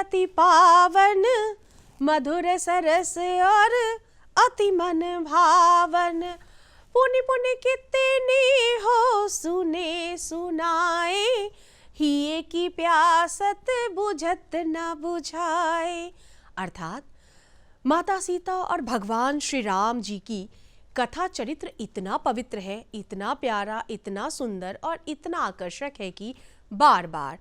अति पावन, मधुर सरस और अति मन भावन। पुनि पुनि कितने हो सुने सुनाए, हिये की प्यासत बुझत न बुझाए। अर्थात माता सीता और भगवान श्री राम जी की कथा चरित्र इतना पवित्र है, इतना प्यारा, इतना सुंदर और इतना आकर्षक है कि बार बार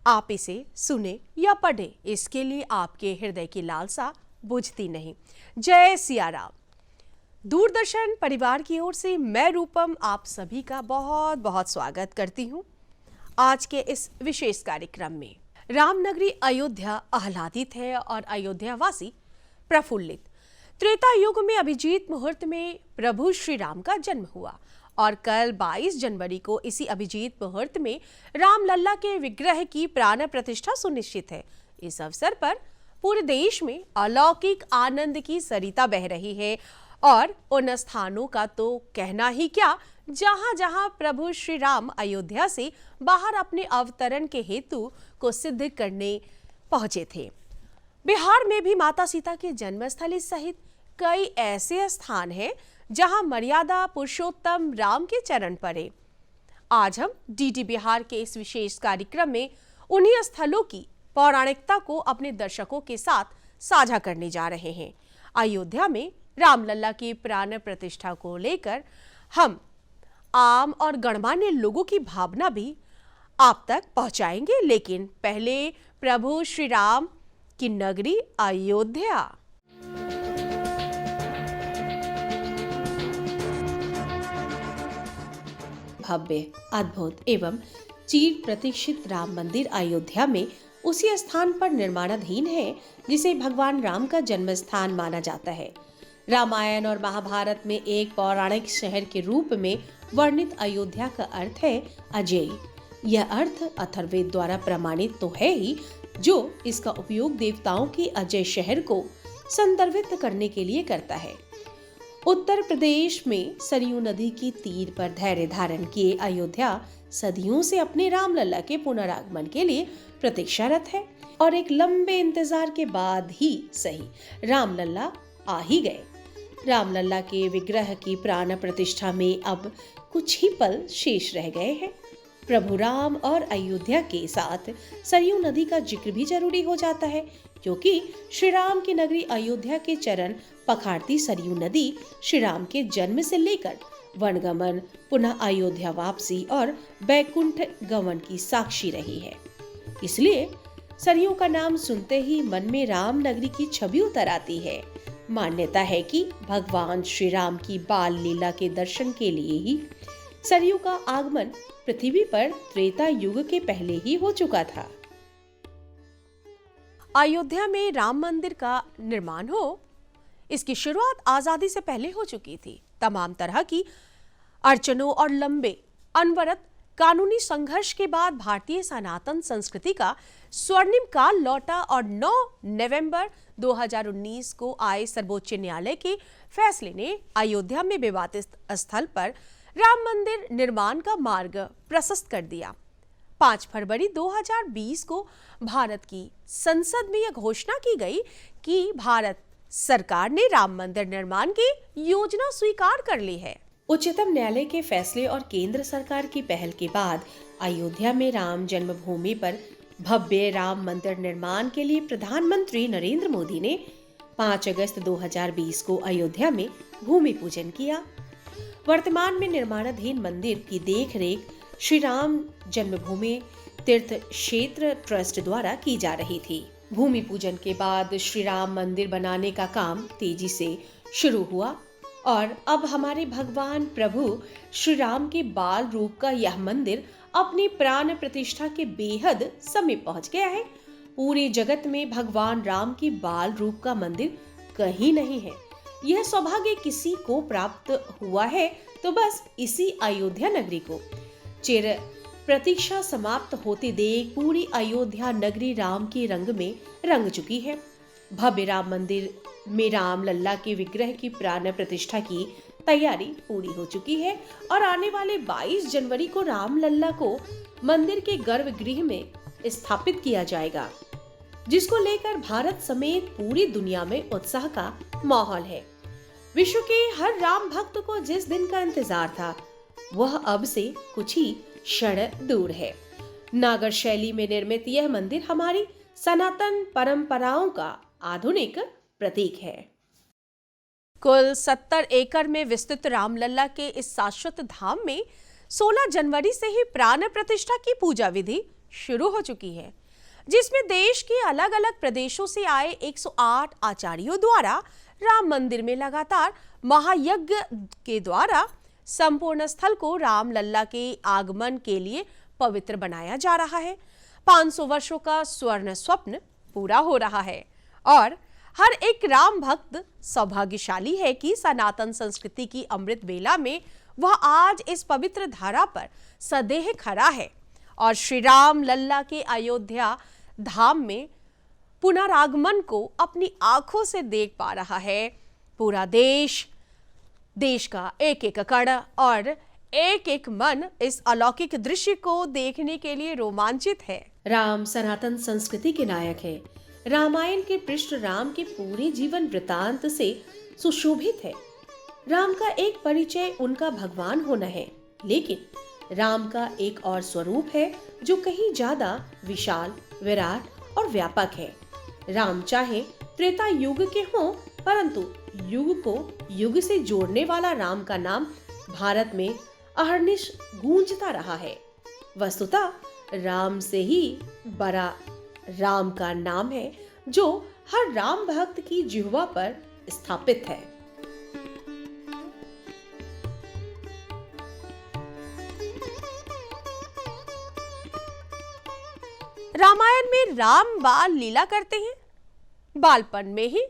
आप इसे सुने या पढ़े, इसके लिए आपके हृदय की लालसा बुझती नहीं। जय सिया राम। दूरदर्शन परिवार की ओर से मैं रूपम आप सभी का बहुत बहुत स्वागत करती हूँ आज के इस विशेष कार्यक्रम में। रामनगरी अयोध्या आह्लादित है और अयोध्यावासी प्रफुल्लित। त्रेता युग में अभिजीत मुहूर्त में प्रभु श्री राम का जन्म हुआ और कल 22 जनवरी को इसी अभिजीत मुहूर्त में रामलल्ला के विग्रह की प्राण प्रतिष्ठा सुनिश्चित है। इस अवसर पर पूरे देश में अलौकिक आनंद की सरिता बह रही है और उन स्थानों का तो कहना ही क्या, जहां जहां प्रभु श्री राम अयोध्या से बाहर अपने अवतरण के हेतु को सिद्ध करने पहुंचे थे। बिहार में भी माता सीता के जन्मस्थली सहित कई ऐसे स्थान हैं जहां मर्यादा पुरुषोत्तम राम के चरण पड़े। आज हम डीडी बिहार के इस विशेष कार्यक्रम में उन्हीं स्थलों की पौराणिकता को अपने दर्शकों के साथ साझा करने जा रहे हैं। अयोध्या में रामलल्ला की प्राण प्रतिष्ठा को लेकर हम आम और गणमान्य लोगों की भावना भी आप तक पहुंचाएंगे, लेकिन पहले प्रभु श्री राम की नगरी अयोध्या। भव्य, अद्भुत एवं चिर प्रतीक्षित राम मंदिर अयोध्या में उसी स्थान पर निर्माणाधीन है जिसे भगवान राम का जन्म स्थान माना जाता है। रामायण और महाभारत में एक पौराणिक शहर के रूप में वर्णित अयोध्या का अर्थ है अजेय। यह अर्थ अथर्ववेद द्वारा प्रमाणित तो है ही, जो इसका उपयोग देवताओं के अजय शहर को संदर्भित करने के लिए करता है। उत्तर प्रदेश में सरयू नदी की तीर पर धैर्य धारण किए अयोध्या सदियों से अपने रामलल्ला के पुनरागमन के लिए प्रतीक्षारत है और एक लंबे इंतजार के बाद ही सही रामलल्ला आ ही गए। रामलल्ला के विग्रह की प्राण प्रतिष्ठा में अब कुछ ही पल शेष रह गए हैं। प्रभु राम और अयोध्या के साथ सरयू नदी का जिक्र भी जरूरी हो जाता है, क्योंकि श्री राम की नगरी अयोध्या के चरण पखारती सरयू नदी श्री राम के जन्म से लेकर वनगमन, पुनः अयोध्या वापसी और बैकुंठ गमन की साक्षी रही है। इसलिए सरयू का नाम सुनते ही मन में राम नगरी की छवि उतर आती है। मान्यता है कि भगवान श्री राम की बाल लीला के दर्शन के लिए ही सरयू का आगमन पृथ्वी पर त्रेता युग के पहले ही हो चुका था। अयोध्या में राम मंदिर का निर्माण हो, इसकी शुरुआत आजादी से पहले हो चुकी थी। तमाम तरह की अड़चनों और लंबे अनवरत कानूनी संघर्ष के बाद भारतीय सनातन संस्कृति का स्वर्णिम काल लौटा और 9 नवंबर 2019 को आए सर्वोच्च न्यायालय के फैसले ने अयोध्या में विवादित स्थल पर राम मंदिर निर्माण का मार्ग प्रशस्त कर दिया। 5 फरवरी 2020 को भारत की संसद में यह घोषणा की गई कि भारत सरकार ने राम मंदिर निर्माण की योजना स्वीकार कर ली है। उच्चतम न्यायालय के फैसले और केंद्र सरकार की पहल के बाद अयोध्या में राम जन्मभूमि पर भव्य राम मंदिर निर्माण के लिए प्रधानमंत्री नरेंद्र मोदी ने 5 अगस्त 2020 को अयोध्या में भूमि पूजन किया। वर्तमान में निर्माणाधीन मंदिर की देखरेख श्री राम जन्मभूमि तीर्थ क्षेत्र ट्रस्ट द्वारा की जा रही थी। भूमि पूजन के बाद श्री राम मंदिर बनाने का काम तेजी से शुरू हुआ और अब हमारे भगवान प्रभु श्री राम के बाल रूप का यह मंदिर अपनी प्राण प्रतिष्ठा के बेहद समीप पहुंच गया है। पूरे जगत में भगवान राम की बाल रूप का मंदिर कहीं नहीं है। यह सौभाग्य किसी को प्राप्त हुआ है तो बस इसी अयोध्या नगरी को। चिर प्रतीक्षा समाप्त होते देख पूरी अयोध्या नगरी राम के रंग में रंग चुकी है। भव्य राम मंदिर में राम लल्ला के विग्रह की प्राण प्रतिष्ठा की तैयारी पूरी हो चुकी है और आने वाले 22 जनवरी को राम लल्ला को मंदिर के गर्भगृह में स्थापित किया जाएगा। जिसको लेकर भारत समेत पूरी दुनिया में उत्साह का माहौल है। विश्व के हर राम भक्त को जिस दिन का इंतजार था वह अब से कुछ ही क्षण दूर है। नागर शैली में निर्मित यह मंदिर हमारी सनातन परंपराओं का आधुनिक प्रतीक है। कुल 70 एकड़ में विस्तृत रामलला के इस शाश्वत धाम में 16 जनवरी से ही प्राण प्रतिष्ठा की पूजा विधि शुरू हो चुकी है, जिसमें देश के अलग अलग प्रदेशों से आए 108 आचार्यों द्वारा राम मंदिर में लगातार महायज्ञ के द्वारा संपूर्ण स्थल को रामलला के आगमन के लिए पवित्र बनाया जा रहा है। 500 वर्षों का स्वर्ण स्वप्न पूरा हो रहा है और हर एक राम भक्त सौभाग्यशाली है कि सनातन संस्कृति की अमृत बेला में वह आज इस पवित्र धारा पर सदैव खड़ा है और श्री राम लल्ला के अयोध्या धाम में पुनरागमन को अपनी आंखों से देख पा रहा है। पूरा देश का एक एक कण और एक एक मन इस अलौकिक दृश्य को देखने के लिए रोमांचित है। राम सनातन संस्कृति के नायक है। रामायण के पृष्ठ राम के पूरे जीवन वृतांत से सुशोभित है। राम का एक परिचय उनका भगवान होना है, लेकिन राम का एक और स्वरूप है जो कहीं ज्यादा विशाल, विराट और व्यापक है। राम चाहे त्रेता युग के हों, परंतु युग को युग से जोड़ने वाला राम का नाम भारत में अहर्निश गूंजता रहा है। वस्तुतः राम से ही बड़ा राम का नाम है जो हर राम भक्त की जिह्वा पर स्थापित है। रामायण में राम बाल लीला करते हैं। बालपन में ही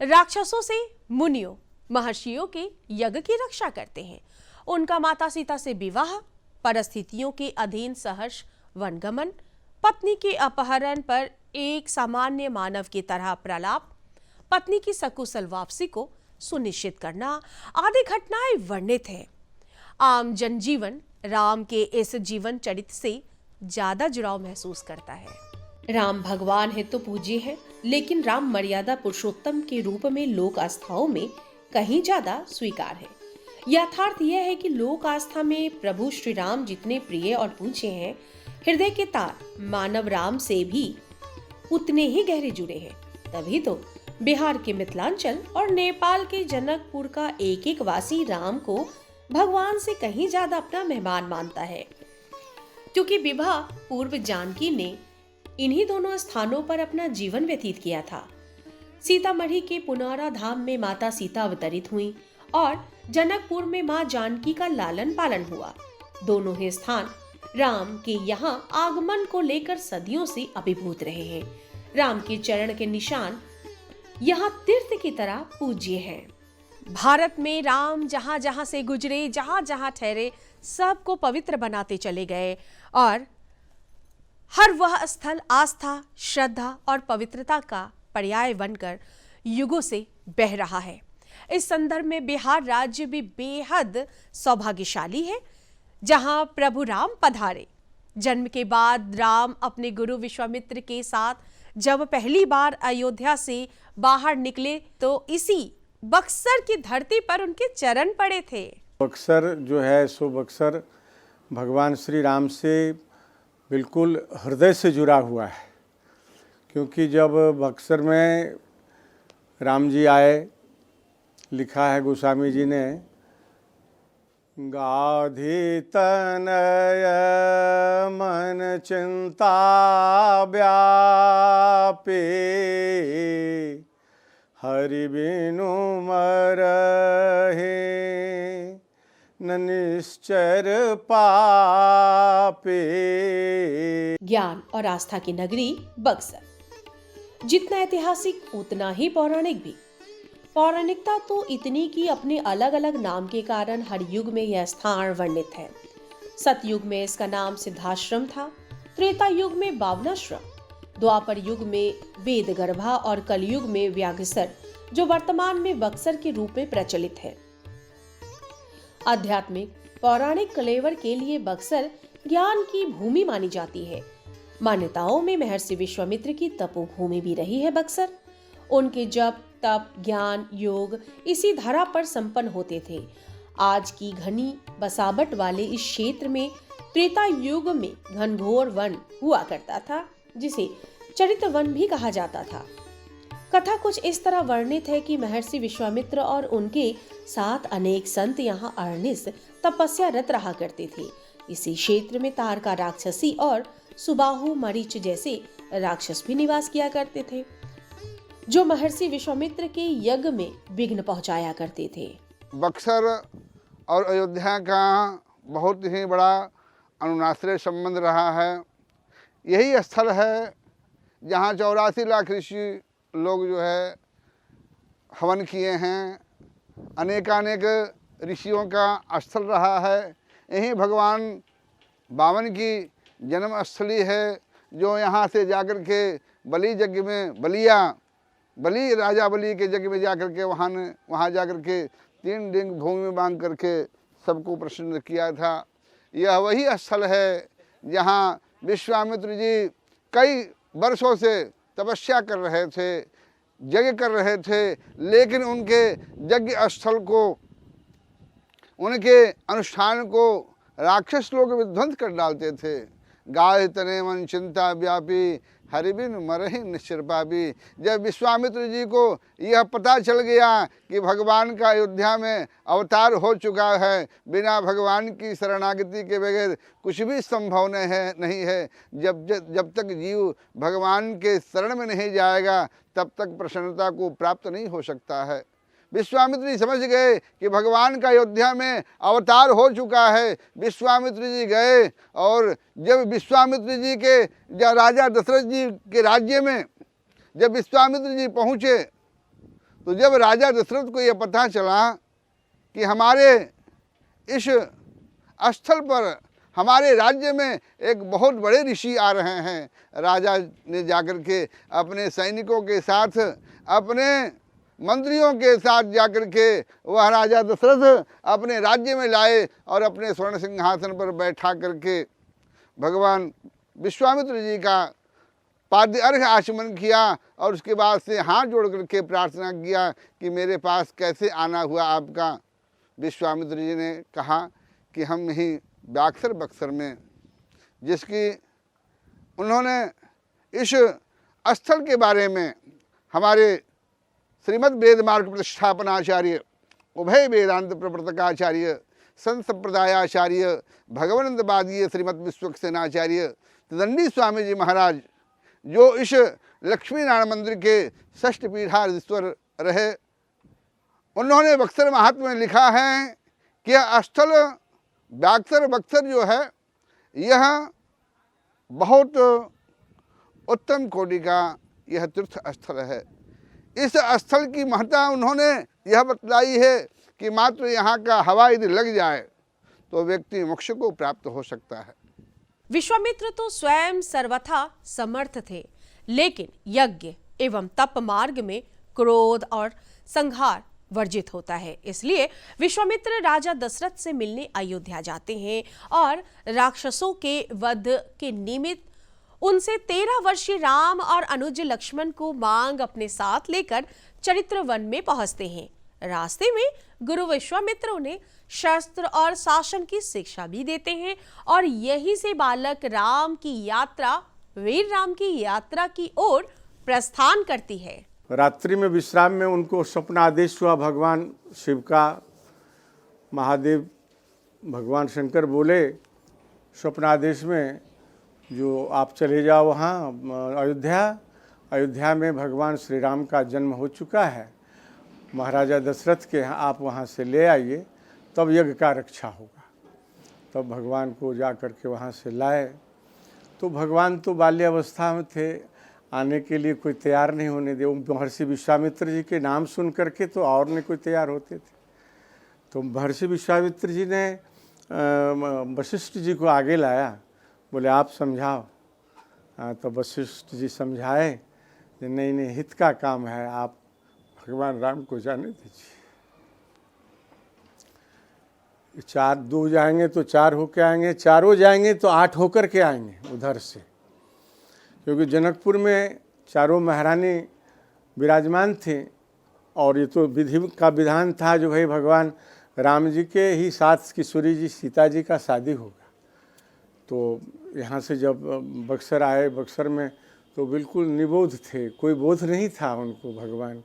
राक्षसों से मुनियों महर्षियों के यज्ञ की रक्षा करते हैं। उनका माता सीता से विवाह, परिस्थितियों के अधीन सहर्ष वनगमन, पत्नी के अपहरण पर एक सामान्य मानव की तरह प्रलाप, पत्नी की सकुशल वापसी को सुनिश्चित करना आदि घटनाएं वर्णित है। आम जनजीवन राम के इस जीवन चरित्र से ज्यादा जुड़ाव महसूस करता है। राम भगवान है तो पूज्य है, लेकिन राम मर्यादा पुरुषोत्तम के रूप में लोक आस्थाओं में कहीं ज्यादा स्वीकार है। यथार्थ यह है कि लोक आस्था में प्रभु श्री राम जितने प्रिय और पूज्य हैं, हृदय के तार मानव राम से भी उतने ही गहरे जुड़े हैं। तभी तो बिहार के मिथिलांचल और नेपाल के जनकपुर का एक एक वासी राम को भगवान से कहीं ज्यादा अपना मेहमान मानता है, क्योंकि विवाह पूर्व जानकी ने इन्हीं दोनों स्थानों पर अपना जीवन व्यतीत किया था। सीतामढ़ी के पुनौरा धाम में माता सीता अवतरित हुई और जनकपुर में मां जानकी का लालन पालन हुआ। दोनों ही स्थान राम के यहाँ आगमन को लेकर सदियों से अभिभूत रहे हैं। राम के चरण के निशान यहाँ तीर्थ की तरह पूज्य हैं। भारत में राम जहां जहां से गुजरे, जहां जहां ठहरे, सबको पवित्र बनाते चले गए और हर वह स्थल आस्था, श्रद्धा और पवित्रता का पर्याय बनकर युगों से बह रहा है। इस संदर्भ में बिहार राज्य भी बेहद सौभाग्यशाली है, जहां प्रभु राम पधारे। जन्म के बाद राम अपने गुरु विश्वामित्र के साथ जब पहली बार अयोध्या से बाहर निकले तो इसी बक्सर की धरती पर उनके चरण पड़े थे। बक्सर जो है सो बक्सर भगवान श्री राम से बिल्कुल हृदय से जुड़ा हुआ है, क्योंकि जब बक्सर में राम जी आए, लिखा है गोस्वामी जी ने, गाधी तनय मन चिंता व्यापे, हरि बिनु मरहे न निश्चर पापे। ज्ञान और आस्था की नगरी बक्सर जितना ऐतिहासिक उतना ही पौराणिक भी। पौराणिकता तो इतनी कि अपने अलग अलग नाम के कारण हर युग में यह स्थान वर्णित है। सतयुग में इसका नाम सिद्धाश्रम था, त्रेता युग में बावनाश्रम, द्वापर युग में वेदगर्भा और कलयुग में व्याघ्रसर, जो वर्तमान में बक्सर के रूप में प्रचलित है। आध्यात्मिक पौराणिक कलेवर के लिए बक्सर ज्ञान की भूमि मानी जाती है। मान्यताओं में महर्षि विश्वामित्र की तपोभूमि भी रही है बक्सर। उनके जप तप ज्ञान योग इसी धरा पर संपन्न होते थे। आज की घनी बसावट वाले इस क्षेत्र में त्रेता युग में घनघोर वन हुआ करता था, जिसे चरित्र वन भी कहा जाता था। कथा कुछ इस तरह वर्णित है कि महर्षि विश्वामित्र और उनके साथ अनेक संत यहाँ अरनिस तपस्यारत रहा करते थे। इसी क्षेत्र में तारका राक्षसी और सुबाहु मरीच जैसे राक्षस भी निवास किया करते थे, जो महर्षि विश्वामित्र के यज्ञ में विघ्न पहुंचाया करते थे। बक्सर और अयोध्या का बहुत ही बड़ा अनुनाश्रय संबंध रहा है। यही स्थल है जहाँ 84 लाख ऋषि लोग जो है हवन किए हैं। अनेकानेक ऋषियों का स्थल रहा है। यही भगवान बामन की जन्मस्थली है, जो यहाँ से जाकर के बलि यज्ञ में बलि राजा बलि के यज्ञ में जाकर के वहाँ जाकर के 3 दिन भूमि में बांध करके सबको प्रसन्न किया था। यह वही स्थल है जहाँ विश्वामित्र जी कई वर्षों से तपस्या कर रहे थे, यज्ञ कर रहे थे, लेकिन उनके यज्ञ स्थल को, उनके अनुष्ठान को राक्षस लोग विध्वंस कर डालते थे। गाय तने मन चिंता व्यापी, हरिबिन मरहि निश्चर पापी। जब विश्वामित्र जी को यह पता चल गया कि भगवान का अयोध्या में अवतार हो चुका है, बिना भगवान की शरणागति के बगैर कुछ भी संभव नहीं है। जब तक जीव भगवान के शरण में नहीं जाएगा तब तक प्रसन्नता को प्राप्त नहीं हो सकता है। विश्वामित्र जी समझ गए कि भगवान का अयोध्या में अवतार हो चुका है। विश्वामित्र जी गए और जब विश्वामित्र जी के राजा दशरथ जी के राज्य में जब विश्वामित्र जी पहुँचे, तो जब राजा दशरथ को यह पता चला कि हमारे इस स्थल पर, हमारे राज्य में एक बहुत बड़े ऋषि आ रहे हैं, राजा ने जाकर के अपने सैनिकों के साथ, अपने मंत्रियों के साथ जाकर के वह राजा दशरथ अपने राज्य में लाए और अपने स्वर्ण सिंहासन पर बैठा करके भगवान विश्वामित्र जी का पाद्य अर्घ्य आचमन किया और उसके बाद से हाथ जोड़ करके प्रार्थना किया कि मेरे पास कैसे आना हुआ आपका। विश्वामित्र जी ने कहा कि हम यही बक्सर में, जिसकी उन्होंने इस स्थल के बारे में हमारे श्रीमद् वेद मार्ग प्रतिष्ठापनाचार्य, उभय वेदांत प्रवर्तकाचार्य, संत संप्रदायाचार्य, भगवनंदवादीय श्रीमद् विश्वक्सेनाचार्य त्रिदंडी स्वामी जी महाराज, जो इस लक्ष्मी नारायण मंदिर के षष्ठ पीठाधीश्वर रहे, उन्होंने बक्सर महात्म्य में लिखा है कि यह स्थल बक्सर जो है यह बहुत उत्तम कोटि का यह तीर्थ स्थल है। इस स्थल की महत्ता उन्होंने यह बतलाई है कि मात्र यहाँ का हवा यदि लग जाए तो व्यक्ति मोक्ष को प्राप्त हो सकता है। विश्वामित्र तो स्वयं सर्वथा समर्थ थे, लेकिन यज्ञ एवं तप मार्ग में क्रोध और संहार वर्जित होता है। इसलिए विश्वामित्र राजा दशरथ से मिलने अयोध्या जाते हैं और राक्षसों के वध के निमित्त उनसे 13 वर्षीय राम और अनुज लक्ष्मण को मांग अपने साथ लेकर चरित्र वन में पहुंचते हैं। रास्ते में गुरु विश्वामित्र उन्हें शस्त्र और शासन की शिक्षा भी देते हैं और यहीं से बालक राम की यात्रा, वीर राम की यात्रा की ओर प्रस्थान करती है। रात्रि में विश्राम में उनको स्वप्न आदेश हुआ भगवान शिव का। महादेव भगवान शंकर बोले स्वप्न आदेश में, जो आप चले जाओ वहाँ अयोध्या में भगवान श्री राम का जन्म हो चुका है, महाराजा दशरथ के यहाँ आप वहाँ से ले आइए, तब यज्ञ का रक्षा होगा। तब भगवान को जा कर के वहाँ से लाए। तो भगवान तो बाल्यावस्था में थे, आने के लिए कोई तैयार नहीं होने दे। महर्षि विश्वामित्र जी के नाम सुन करके तो और नहीं कोई तैयार होते थे। तो महर्षि विश्वामित्र जी ने वशिष्ठ जी को आगे लाया, बोले आप समझाओ। तो वशिष्ठ जी समझाए, नहीं हित का काम है, आप भगवान राम को जाने दीजिए। 2 जाएंगे तो 4 होके आएंगे, 4 जाएंगे तो 8 होकर के आएंगे उधर से। क्योंकि जनकपुर में चारों महारानी विराजमान थी और ये तो विधि का विधान था जो भाई भगवान राम जी के ही साथ किशोरी जी सीता जी का शादी होगा। तो यहाँ से जब बक्सर आए, बक्सर में तो बिल्कुल निबोध थे, कोई बोध नहीं था उनको भगवान।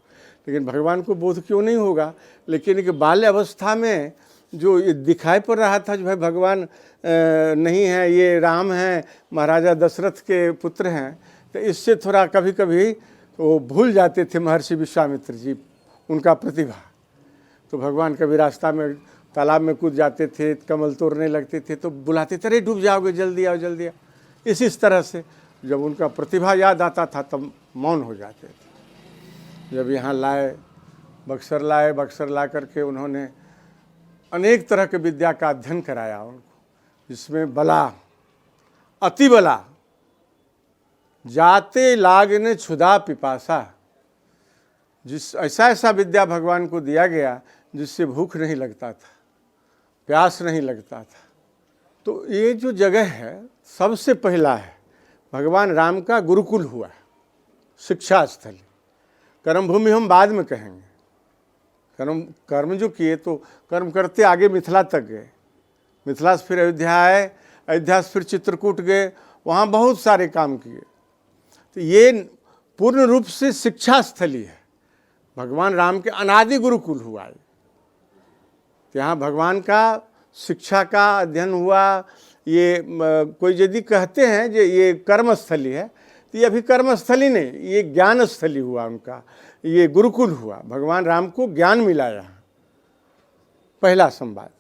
लेकिन भगवान को बोध क्यों नहीं होगा, लेकिन एक बाल्य अवस्था में जो ये दिखाई पड़ रहा था जो भाई भगवान नहीं है, ये राम हैं, महाराजा दशरथ के पुत्र हैं, तो इससे थोड़ा कभी कभी वो भूल जाते थे महर्षि विश्वामित्र जी उनका प्रतिभा। तो भगवान कभी रास्ता में तालाब में कूद जाते थे, कमल तोड़ने लगते थे तो बुलाते थे, अरे डूब जाओगे, जल्दी आओ जल्दी आओ। इस तरह से जब उनका प्रतिभा याद आता था तब मौन हो जाते थे। जब यहाँ लाए, बक्सर ला करके उन्होंने अनेक तरह के विद्या का अध्ययन कराया उनको, जिसमें बला, अति बला, जाते लागने क्षुधा पिपासा, जिस ऐसा विद्या भगवान को दिया गया जिससे भूख नहीं लगता था, प्यास नहीं लगता था। तो ये जो जगह है सबसे पहला है भगवान राम का गुरुकुल हुआ, शिक्षा स्थली। कर्मभूमि हम बाद में कहेंगे, कर्म जो किए तो कर्म करते आगे मिथिला तक गए, मिथिला से फिर अयोध्या आए, अयोध्या से फिर चित्रकूट गए, वहाँ बहुत सारे काम किए। तो ये पूर्ण रूप से शिक्षा स्थली है, भगवान राम के अनादि गुरुकुल हुआ है। तो यहाँ भगवान का शिक्षा का अध्ययन हुआ। ये कोई यदि कहते हैं जो ये कर्मस्थली है तो ये अभी कर्मस्थली नहीं, ये ज्ञान स्थली हुआ उनका, ये गुरुकुल हुआ। भगवान राम को ज्ञान मिला यहाँ, पहला संवाद।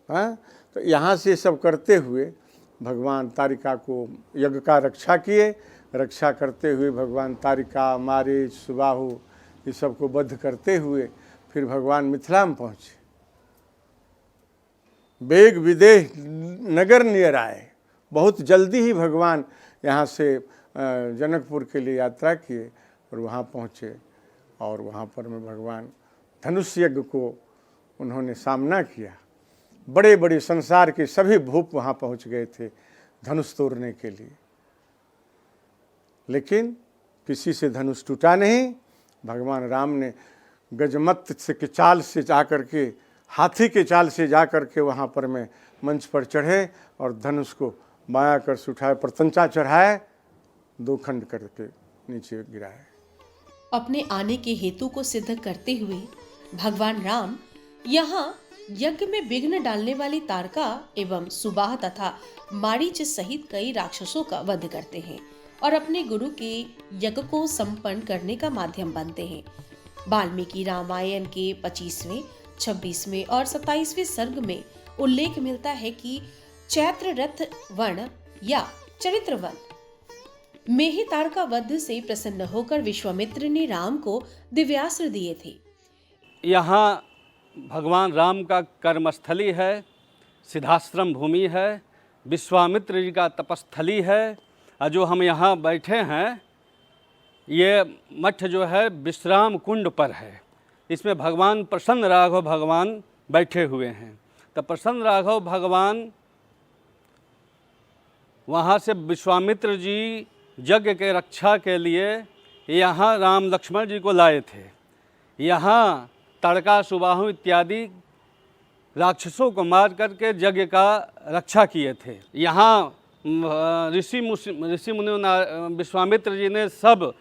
हाँ, तो यहाँ से सब करते हुए भगवान तारिका को यज्ञ का रक्षा किए, रक्षा करते हुए भगवान तारिका, मारीच, सुबाहु ये सबको वध करते हुए फिर भगवान मिथिला में पहुँचे। बेग विदेह नगर नियर आए, बहुत जल्दी ही भगवान यहाँ से जनकपुर के लिए यात्रा किए और वहाँ पहुँचे। और वहाँ पर में भगवान धनुष यज्ञ को उन्होंने सामना किया। बड़े बड़े संसार के सभी भूप वहाँ पहुँच गए थे धनुष तोड़ने के लिए, लेकिन किसी से धनुष टूटा नहीं। भगवान राम ने गजमत से के चाल से जा करके, हाथी के चाल से जा करके वहाँ पर में मंच पर चढ़े और धनुष को बायां कर से उठाए, प्रतंचा चढ़ाए, दो खंड करके नीचे गिराए। अपने आने के हेतु को सिद्ध करते हुए भगवान राम यहाँ यज्ञ में विघ्न डालने वाली तारका एवं सुबाह तथा मारीच सहित कई राक्षसों का वध करते हैं और अपने गुरु के यज्ञ को संपन्न करने का माध्यम बनते हैं। वाल्मीकि रामायण के 25वें, 26वें और 27वें सर्ग में उल्लेख मिलता है कि चैत्र रथ वर्ण या चरित्र वन में ही तारका वध से प्रसन्न होकर विश्वामित्र ने राम को दिव्यास्त्र दिए थे। यहाँ भगवान राम का कर्मस्थली है, सिद्धाश्रम भूमि है, विश्वामित्र जी का तपस्थली है। और जो हम यहाँ बैठे हैं ये मठ जो है विश्राम कुंड पर है। इसमें भगवान प्रसन्न राघव भगवान बैठे हुए हैं। तो प्रसन्न राघव भगवान वहाँ से विश्वामित्र जी यज्ञ के रक्षा के लिए यहाँ राम लक्ष्मण जी को लाए थे। यहाँ ताड़का, सुबाहु इत्यादि राक्षसों को मार करके यज्ञ का रक्षा किए थे। यहाँ ऋषि मुनि विश्वामित्र जी ने सब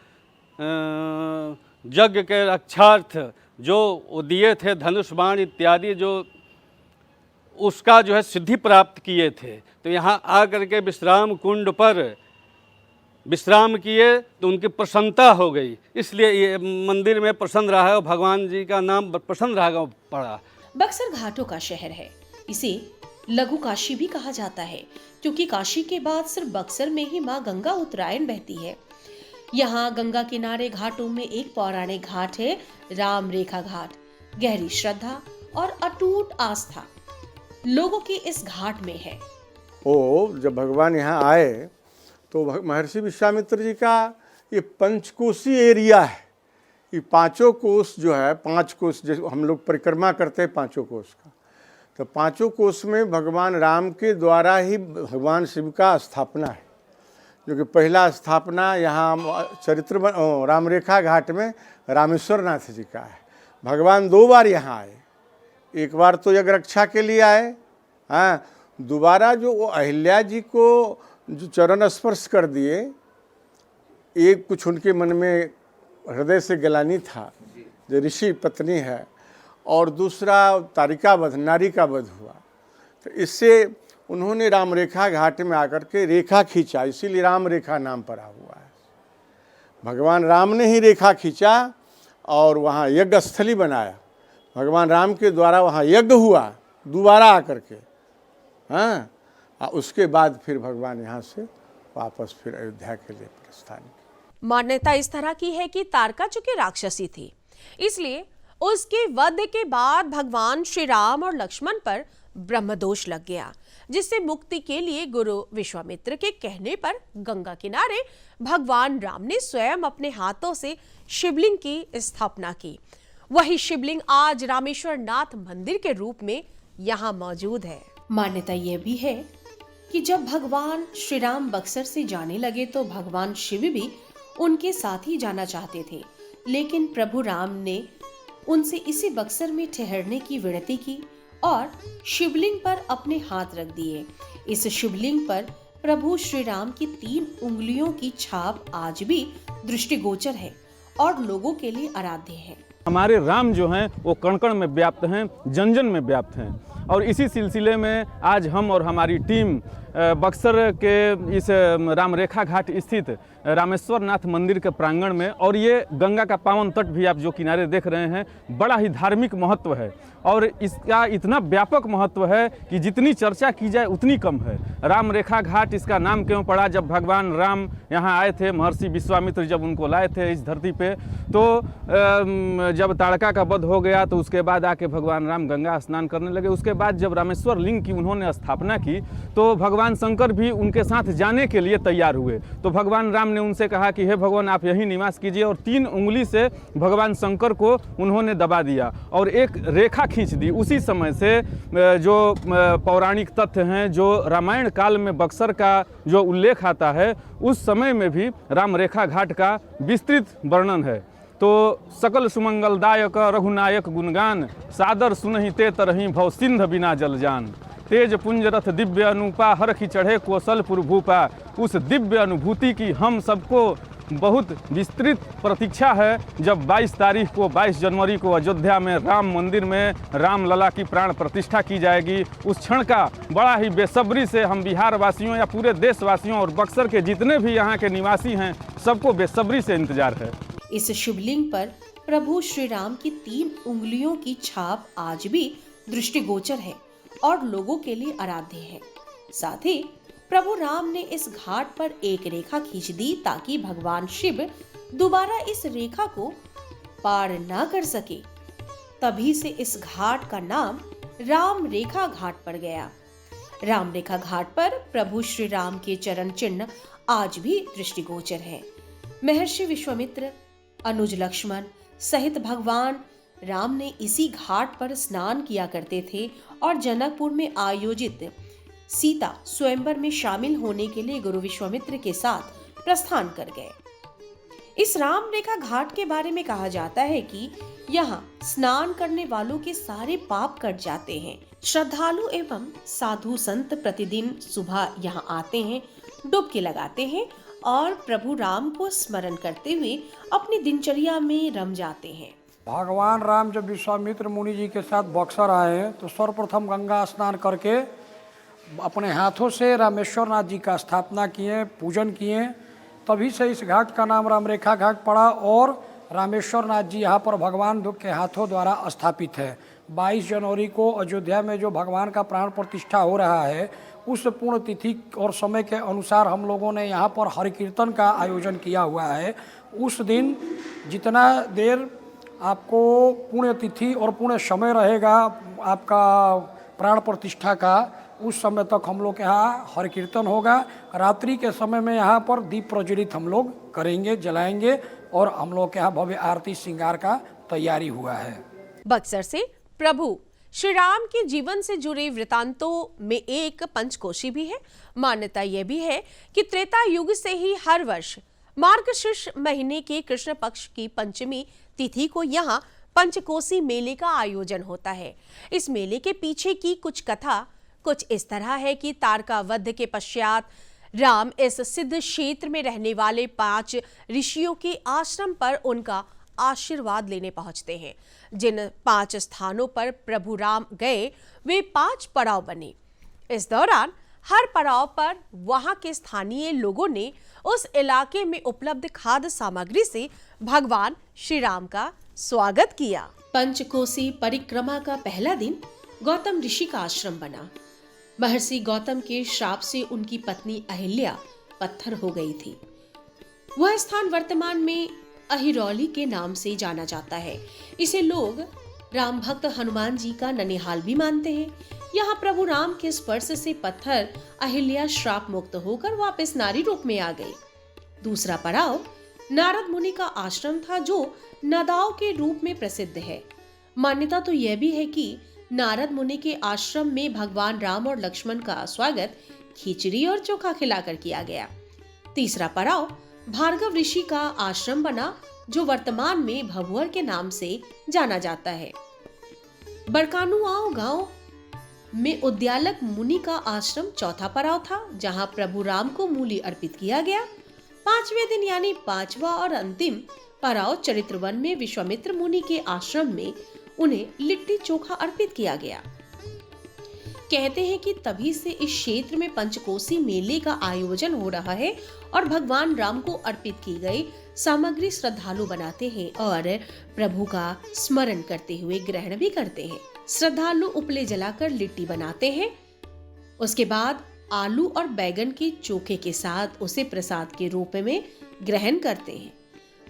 यज्ञ के रक्षार्थ जो दिए थे धनुष बाण इत्यादि, जो उसका जो है सिद्धि प्राप्त किए थे। तो यहाँ आकर के विश्राम कुंड पर विश्राम किए तो उनकी प्रसन्नता हो गई, इसलिए ये मंदिर में प्रसन्न राघव भगवान जी का नाम प्रसन्न राघव पड़ा। बक्सर घाटों का शहर है, इसे लघु काशी भी कहा जाता है क्योंकि काशी के बाद सिर्फ बक्सर में ही माँ गंगा उत्तरायण बहती है। यहाँ गंगा किनारे घाटों में एक पौराणिक घाट है, राम रेखा घाट। गहरी श्रद्धा और अटूट आस्था लोगों की इस घाट में है। जब भगवान यहाँ आए तो महर्षि विश्वामित्र जी का ये पंचकोशी एरिया है। ये पांचों कोष जो है, 5 कोष जैसे हम लोग परिक्रमा करते हैं पांचों कोष का, तो पांचों कोष में भगवान राम के द्वारा ही भगवान शिव का स्थापना है। जो कि पहला स्थापना यहाँ रामरेखा घाट में रामेश्वर नाथ जी का है। भगवान 2 बार यहाँ आए, एक बार तो यज्ञ रक्षा के लिए आए, हाँ, दोबारा जो वो अहिल्या जी को जो चरण स्पर्श कर दिए, एक कुछ उनके मन में हृदय से ग्लानि था, जो ऋषि पत्नी है, और दूसरा तारिका वध, नारी का वध हुआ, तो इससे उन्होंने राम रेखा घाट में आकर के रेखा खींचा, इसीलिए राम रेखा नाम पड़ा हुआ है। भगवान राम ने ही रेखा खींचा और वहाँ यज्ञ स्थली बनाया। भगवान राम के द्वारा वहाँ यज्ञ हुआ दोबारा आकर के, हाँ, उसके बाद फिर भगवान यहाँ से वापस फिर अयोध्या के लिए प्रस्थान किया। मान्यता इस तरह की है कि तारका चूंकि राक्षसी थी, इसलिए उसके वध के बाद भगवान श्री राम और लक्ष्मण पर ब्रह्मदोष लग गया, जिससे मुक्ति के लिए गुरु विश्वामित्र के कहने पर गंगा किनारे भगवान राम ने स्वयं अपने हाथों से शिवलिंग की स्थापना की। वही शिवलिंग आज रामेश्वर नाथ मंदिर के रूप में यहाँ मौजूद है। मान्यता यह भी है कि जब भगवान श्री राम बक्सर से जाने लगे तो भगवान शिव भी उनके साथ ही जाना चाहते थे, लेकिन प्रभु राम ने उनसे इसी बक्सर में ठहरने की विनती की और शिवलिंग पर अपने हाथ रख दिए। इस शिवलिंग पर प्रभु श्री राम की 3 उंगलियों की छाप आज भी दृष्टिगोचर है और लोगों के लिए आराध्य है। हमारे राम जो हैं वो कण कण में व्याप्त हैं, जन जन में व्याप्त हैं, और इसी सिलसिले में आज हम और हमारी टीम बक्सर के इस राम रेखा घाट स्थित रामेश्वर नाथ मंदिर के प्रांगण में, और ये गंगा का पावन तट भी आप जो किनारे देख रहे हैं, बड़ा ही धार्मिक महत्व है और इसका इतना व्यापक महत्व है कि जितनी चर्चा की जाए उतनी कम है। राम रेखा घाट इसका नाम क्यों पड़ा? जब भगवान राम यहाँ आए थे, महर्षि विश्वामित्र जब उनको लाए थे इस धरती पे, तो जब ताड़का का वध हो गया तो उसके बाद आके भगवान राम गंगा स्नान करने लगे। उसके बाद जब रामेश्वर लिंग की उन्होंने स्थापना की तो भगवान शंकर भी उनके साथ जाने के लिए तैयार हुए। तो भगवान राम ने उनसे कहा कि हे भगवान, आप यहीं निवास कीजिए, और 3 उंगली से भगवान शंकर को उन्होंने दबा दिया और एक रेखा खींच दी। उसी समय से जो पौराणिक तथ्य हैं, जो रामायण काल में बक्सर का जो उल्लेख आता है, उस समय में भी राम रेखा घाट का विस्तृत वर्णन है। तो सकल सुमंगलदायक रघुनायक गुणगान, सादर सुनहि ते तरहि भव सिंध बिना जल जान। तेज पुंज रथ दिव्य अनुपा, हरखि चढ़े कौशलपुर भूपा। उस दिव्य अनुभूति की हम सबको बहुत विस्तृत प्रतीक्षा है, जब 22 तारीख को 22 जनवरी को अयोध्या में राम मंदिर में राम लला की प्राण प्रतिष्ठा की जाएगी। उस क्षण का बड़ा ही बेसब्री से हम बिहार वासियों या पूरे देशवासियों और बक्सर के जितने भी यहाँ के निवासी हैं, सबको बेसब्री से इंतजार है। इस शिवलिंग पर प्रभु श्री राम की 3 उंगलियों की छाप आज भी दृष्टिगोचर है और लोगों के लिए आराध्य है। साथ ही प्रभु राम ने इस घाट पर एक रेखा खींच दी ताकि भगवान शिव दोबारा इस रेखा को पार ना कर सके। तभी से इस घाट का नाम राम रेखा घाट पड़ गया। राम रेखा घाट पर प्रभु श्री राम के चरण चिन्ह आज भी दृष्टिगोचर है। महर्षि विश्वामित्र, अनुज लक्ष्मण सहित भगवान राम ने इसी घाट पर स्नान किया करते थे और जनकपुर में आयोजित सीता स्वयंवर में शामिल होने के लिए गुरु विश्वामित्र के साथ प्रस्थान कर गए। इस राम रेखा घाट के बारे में कहा जाता है कि यहाँ स्नान करने वालों के सारे पाप कट जाते हैं। श्रद्धालु एवं साधु संत प्रतिदिन सुबह यहाँ आते हैं, डुबकी लगाते हैं और प्रभु राम को स्मरण करते हुए अपनी दिनचर्या में रम जाते हैं। भगवान राम जब विश्वामित्र मुनि जी के साथ बक्सर आए तो सर्वप्रथम गंगा स्नान करके अपने हाथों से रामेश्वर नाथ जी का स्थापना किए, पूजन किए। तभी से इस घाट का नाम राम रेखा घाट पड़ा और रामेश्वर नाथ जी यहाँ पर भगवान के हाथों द्वारा स्थापित है। 22 जनवरी को अयोध्या में जो भगवान का प्राण प्रतिष्ठा हो रहा है, उस पूर्ण तिथि और समय के अनुसार हम लोगों ने यहाँ पर हरि कीर्तन का आयोजन किया हुआ है। उस दिन जितना देर आपको पुण्य तिथि और पुण्य समय रहेगा आपका प्राण प्रतिष्ठा का, उस समय तक हम लोग यहाँ हरि कीर्तन होगा। रात्रि के समय में यहाँ पर दीप प्रज्वलित हम लोग करेंगे, जलाएंगे और हम लोग के यहाँ भव्य आरती श्रृंगार का तैयारी हुआ है। बक्सर से प्रभु श्री राम के जीवन से जुड़े वृतांतों में एक पंचकोशी भी है। मान्यता यह भी है कि त्रेता युग से ही हर वर्ष मार्गशीर्ष महीने के कृष्ण पक्ष की पंचमी तिथि को यहाँ पंचकोसी मेले का आयोजन होता है। इस मेले के पीछे की कुछ कथा कुछ इस तरह है कि तारका वध के पश्चात राम इस सिद्ध क्षेत्र में रहने वाले 5 ऋषियों के आश्रम पर उनका आशीर्वाद लेने पहुंचते हैं। जिन 5 स्थानों पर प्रभु राम गए वे 5 पड़ाव बने। इस दौरान हर पड़ाव पर वहां के स्थानीय लोगों ने उस इलाके में उपलब्ध खाद्य सामग्री से भगवान श्री राम का स्वागत किया। पंचकोसी परिक्रमा का पहला दिन गौतम ऋषि का आश्रम बना। महर्षि गौतम के श्राप से उनकी पत्नी अहिल्या पत्थर हो गई थी। वह स्थान वर्तमान में अहिरौली के नाम से जाना जाता है। इसे लोग राम भक्त हनुमान जी का ननिहाल भी मानते हैं। यहाँ प्रभु राम के स्पर्श से पत्थर अहिल्या श्राप मुक्त होकर वापस नारी रूप में आ गई। दूसरा पड़ाव नारद मुनि का आश्रम था, जो नदाव के रूप में प्रसिद्ध है। मान्यता तो यह भी है कि नारद मुनि के आश्रम में भगवान राम और लक्ष्मण का स्वागत खिचड़ी और चोखा खिलाकर किया गया। तीसरा पड़ाव भार्गव ऋषि का आश्रम बना, जो वर्तमान में भभुअर के नाम से जाना जाता है। बड़कानुआव गांव में उद्यालक मुनि का आश्रम चौथा पड़ाव था, जहां प्रभु राम को मूली अर्पित किया गया। 5वें दिन यानी 5वां और अंतिम पड़ाव चरित्रवन में विश्वामित्र मुनि के आश्रम में उन्हें लिट्टी चोखा अर्पित किया गया। कहते हैं कि तभी से इस क्षेत्र में पंचकोसी मेले का आयोजन हो रहा है और भगवान राम को अर्पित की गई सामग्री श्रद्धालु बनाते हैं और प्रभु का स्मरण करते हुए ग्रहण भी करते हैं। श्रद्धालु उपले जलाकर लिट्टी बनाते हैं, उसके बाद आलू और बैगन के चोखे के साथ उसे प्रसाद के रूप में ग्रहण करते हैं।